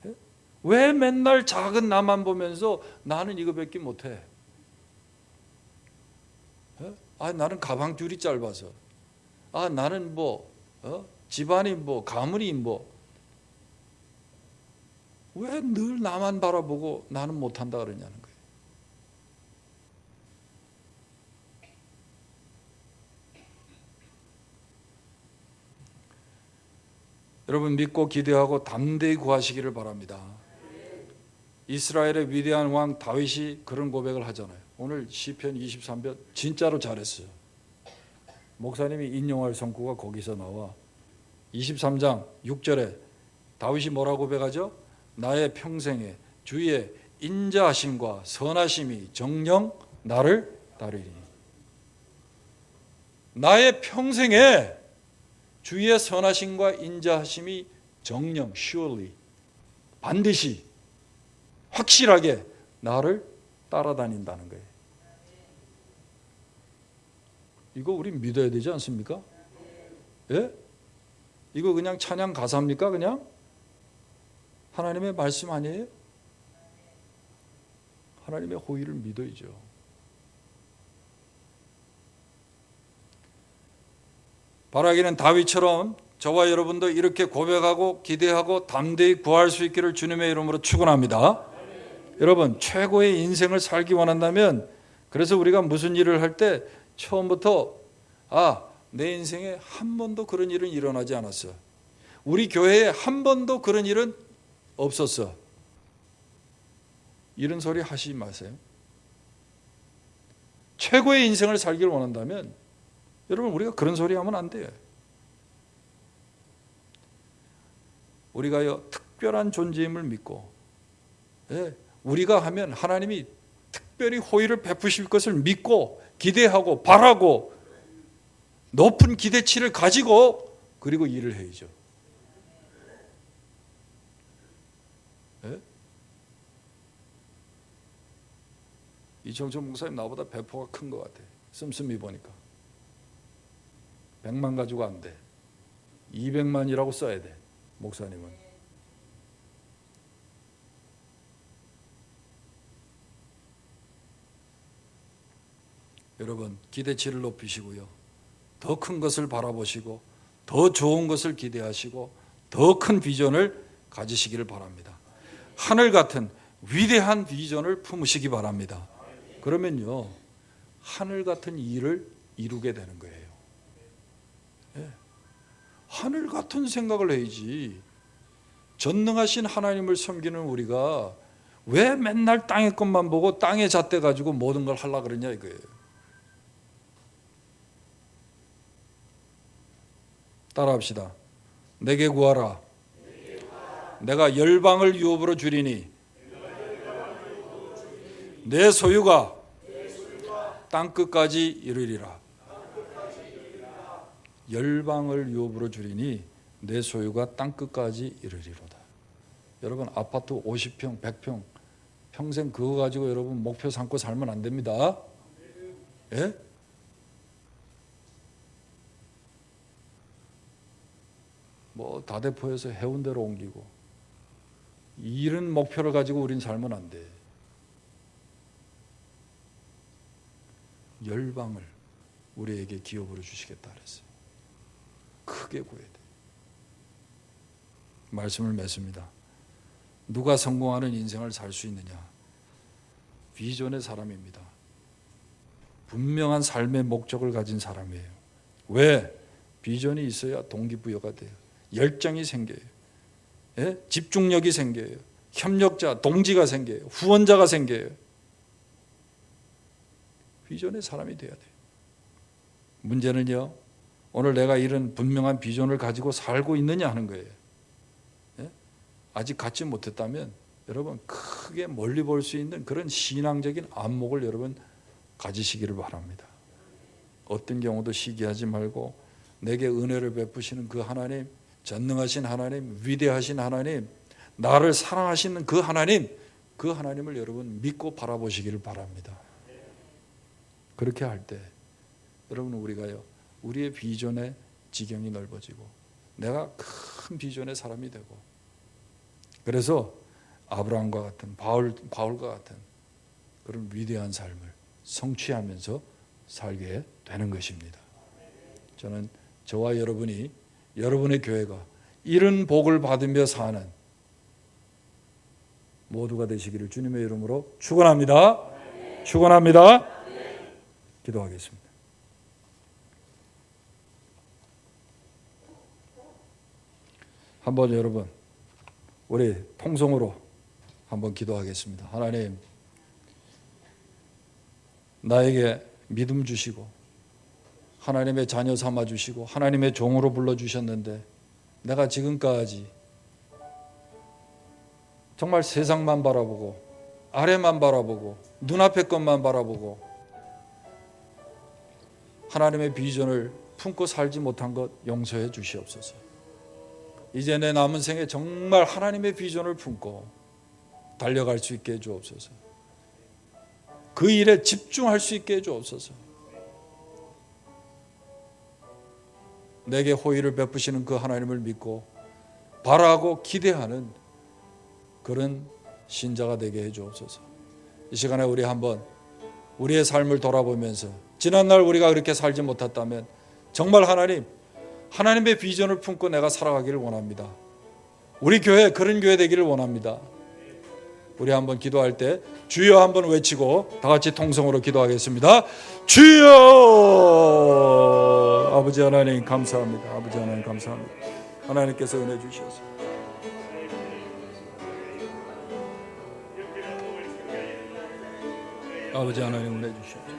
예? 왜 맨날 작은 나만 보면서 나는 이거밖에 못해? 예? 나는 가방 줄이 짧아서, 나는 뭐 집안이 뭐 가문이 뭐, 왜 늘 나만 바라보고 나는 못한다 그러냐는 거예요. 여러분, 믿고 기대하고 담대히 구하시기를 바랍니다. 이스라엘의 위대한 왕 다윗이 그런 고백을 하잖아요. 오늘 시편 23편 진짜로 잘했어요. 목사님이 인용할 성구가 거기서 나와. 23장 6절에 다윗이 뭐라고 고백하죠? 나의 평생에 주의 인자하심과 선하심이 정녕 나를 따르리. 나의 평생에 주의 선하심과 인자하심이 정녕, surely, 반드시, 확실하게 나를 따라다닌다는 거예요. 이거 우리 믿어야 되지 않습니까? 예? 이거 그냥 찬양 가사입니까? 그냥? 하나님의 말씀 아니에요? 하나님의 호의를 믿어야죠. 바라기는 다윗처럼 저와 여러분도 이렇게 고백하고 기대하고 담대히 구할 수 있기를 주님의 이름으로 축원합니다. 여러분, 최고의 인생을 살기 원한다면, 그래서 우리가 무슨 일을 할 때 처음부터 내 인생에 한 번도 그런 일은 일어나지 않았어, 우리 교회에 한 번도 그런 일은 없었어, 이런 소리 하시지 마세요. 최고의 인생을 살기를 원한다면 여러분, 우리가 그런 소리 하면 안 돼요. 우리가요, 특별한 존재임을 믿고, 우리가 하면 하나님이 특별히 호의를 베푸실 것을 믿고 기대하고 바라고 높은 기대치를 가지고 그리고 일을 해야죠. 이정철 목사님 나보다 배포가 큰 것 같아. 씀씀이 보니까 100만 가지고 안 돼. 200만이라고 써야 돼, 목사님은. 여러분, 기대치를 높이시고요, 더 큰 것을 바라보시고 더 좋은 것을 기대하시고 더 큰 비전을 가지시기를 바랍니다. 하늘 같은 위대한 비전을 품으시기 바랍니다. 그러면요, 하늘 같은 일을 이루게 되는 거예요. 네. 하늘 같은 생각을 해야지. 전능하신 하나님을 섬기는 우리가 왜 맨날 땅의 것만 보고 땅에 잣대 가지고 모든 걸 하려고 그러냐 이거예요. 따라합시다. 내게 구하라. 내가 열방을 유업으로 주리니 내 소유가 땅끝까지 이르리라. 열방을 유업으로 주리니 내 소유가 땅끝까지 이르리로다. 여러분, 아파트 50평, 100평 평생 그거 가지고 여러분 목표 삼고 살면 안 됩니다. 예? 뭐 다대포에서 해운대로 옮기고 이런 목표를 가지고 우린 살면 안 돼. 열방을 우리에게 기업으로 주시겠다 그랬어요. 크게 구해야 돼. 말씀을 맺습니다. 누가 성공하는 인생을 살 수 있느냐? 비전의 사람입니다. 분명한 삶의 목적을 가진 사람이에요. 왜? 비전이 있어야 동기부여가 돼요. 열정이 생겨요. 예? 집중력이 생겨요. 협력자, 동지가 생겨요. 후원자가 생겨요. 비전의 사람이 돼야 돼요. 문제는요, 오늘 내가 이런 분명한 비전을 가지고 살고 있느냐 하는 거예요. 예? 아직 갖지 못했다면 여러분 크게 멀리 볼 수 있는 그런 신앙적인 안목을 여러분 가지시기를 바랍니다. 어떤 경우도 시기하지 말고 내게 은혜를 베푸시는 그 하나님, 전능하신 하나님, 위대하신 하나님, 나를 사랑하시는 그 하나님, 그 하나님을 여러분 믿고 바라보시기를 바랍니다. 그렇게 할 때 여러분 우리가요, 우리의 비전의 지경이 넓어지고 내가 큰 비전의 사람이 되고, 그래서 아브라함과 같은 바울과 같은 그런 위대한 삶을 성취하면서 살게 되는 것입니다. 저는 저와 여러분이, 여러분의 교회가 이런 복을 받으며 사는 모두가 되시기를 주님의 이름으로 축원합니다. 축원합니다. 기도하겠습니다. 한번 여러분 우리 통성으로 한번 기도하겠습니다. 하나님, 나에게 믿음 주시고 하나님의 자녀 삼아 주시고 하나님의 종으로 불러 주셨는데 내가 지금까지 정말 세상만 바라보고 아래만 바라보고 눈앞의 것만 바라보고 하나님의 비전을 품고 살지 못한 것 용서해 주시옵소서. 이제 내 남은 생에 정말 하나님의 비전을 품고 달려갈 수 있게 해 주옵소서. 그 일에 집중할 수 있게 해 주옵소서. 내게 호의를 베푸시는 그 하나님을 믿고 바라고 기대하는 그런 신자가 되게 해 주옵소서. 이 시간에 우리 한번 우리의 삶을 돌아보면서 지난날 우리가 그렇게 살지 못했다면 정말 하나님의 비전을 품고 내가 살아가기를 원합니다. 우리 교회 그런 교회 되기를 원합니다. 우리 한번 기도할 때 주여 한번 외치고 다 같이 통성으로 기도하겠습니다. 주여! 아버지 하나님 감사합니다. 아버지 하나님 감사합니다. 하나님께서 은혜 주셔서 아버지 하나님 은혜 주시옵소서.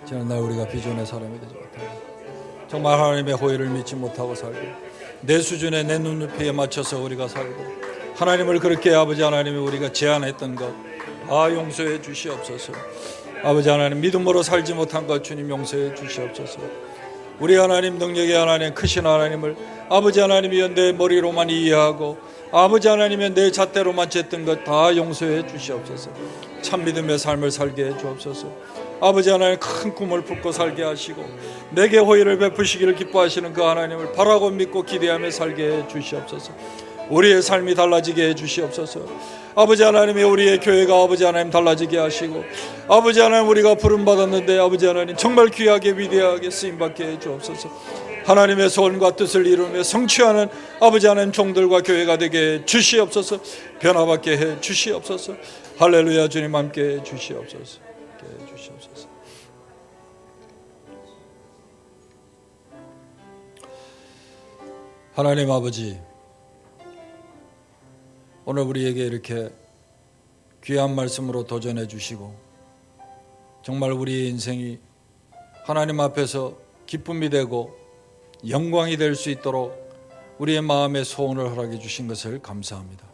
지난날 우리가 비전의 사람이 되지 못하고 정말 하나님의 호의를 믿지 못하고 살고 내 수준에 내 눈높이에 맞춰서 우리가 살고 하나님을 그렇게 아버지 하나님이 우리가 제안했던 것 다 용서해 주시옵소서. 아버지 하나님 믿음으로 살지 못한 것 주님 용서해 주시옵소서. 우리 하나님 능력의 하나님 크신 하나님을 아버지 하나님이 내 머리로만 이해하고 아버지 하나님의 내 잣대로만 쟀던 것 다 용서해 주시옵소서. 참 믿음의 삶을 살게 해 주옵소서. 아버지 하나님 큰 꿈을 품고 살게 하시고 내게 호의를 베푸시기를 기뻐하시는 그 하나님을 바라고 믿고 기대하며 살게 해 주시옵소서. 우리의 삶이 달라지게 해 주시옵소서. 아버지 하나님이 우리의 교회가 아버지 하나님 달라지게 하시고, 아버지 하나님 우리가 부름받았는데 아버지 하나님 정말 귀하게 위대하게 쓰임받게 해 주옵소서. 하나님의 소원과 뜻을 이루며 성취하는 아버지 하나님 종들과 교회가 되게 해 주시옵소서. 변화받게 해 주시옵소서. 할렐루야. 주님 함께 해 주시옵소서. 함께 해 주시옵소서. 하나님 아버지, 오늘 우리에게 이렇게 귀한 말씀으로 도전해 주시고, 정말 우리의 인생이 하나님 앞에서 기쁨이 되고 영광이 될 수 있도록 우리의 마음의 소원을 허락해 주신 것을 감사합니다.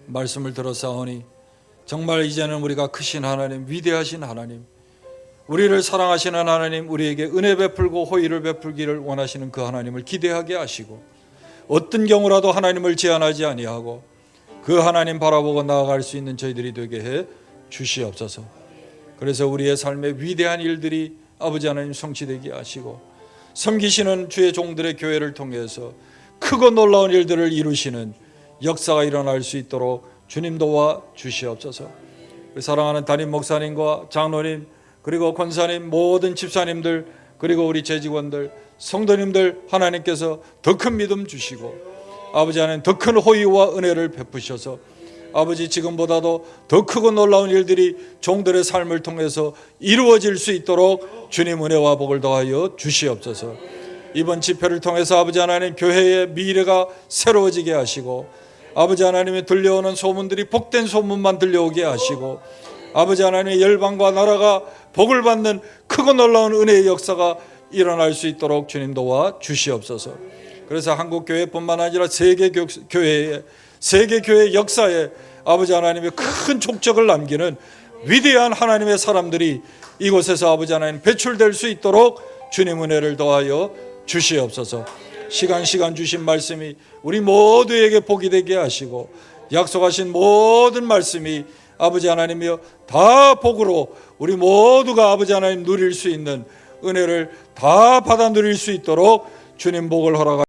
말씀을 들었사오니 정말 이제는 우리가 크신 하나님, 위대하신 하나님, 우리를 사랑하시는 하나님, 우리에게 은혜 베풀고 호의를 베풀기를 원하시는 그 하나님을 기대하게 하시고, 어떤 경우라도 하나님을 제한하지 아니하고 그 하나님 바라보고 나아갈 수 있는 저희들이 되게 해 주시옵소서. 그래서 우리의 삶의 위대한 일들이 아버지 하나님 성취되게 하시고, 섬기시는 주의 종들의 교회를 통해서 크고 놀라운 일들을 이루시는 역사가 일어날 수 있도록 주님 도와 주시옵소서. 우리 사랑하는 담임 목사님과 장로님, 그리고 권사님, 모든 집사님들, 그리고 우리 재직원들, 성도님들, 하나님께서 더 큰 믿음 주시고 아버지 하나님 더 큰 호의와 은혜를 베푸셔서 아버지 지금보다도 더 크고 놀라운 일들이 종들의 삶을 통해서 이루어질 수 있도록 주님 은혜와 복을 더하여 주시옵소서. 이번 집회를 통해서 아버지 하나님 교회의 미래가 새로워지게 하시고, 아버지 하나님의 들려오는 소문들이 복된 소문만 들려오게 하시고, 아버지 하나님의 열방과 나라가 복을 받는 크고 놀라운 은혜의 역사가 일어날 수 있도록 주님 도와 주시옵소서. 그래서 한국교회뿐만 아니라 세계교회의 역사에 아버지 하나님의 큰 족적을 남기는 위대한 하나님의 사람들이 이곳에서 아버지 하나님 배출될 수 있도록 주님 은혜를 더하여 주시옵소서. 시간 주신 말씀이 우리 모두에게 복이 되게 하시고, 약속하신 모든 말씀이 아버지 하나님이여 다 복으로 우리 모두가 아버지 하나님 누릴 수 있는 은혜를 다 받아 누릴 수 있도록 주님 복을 허락하시옵소서.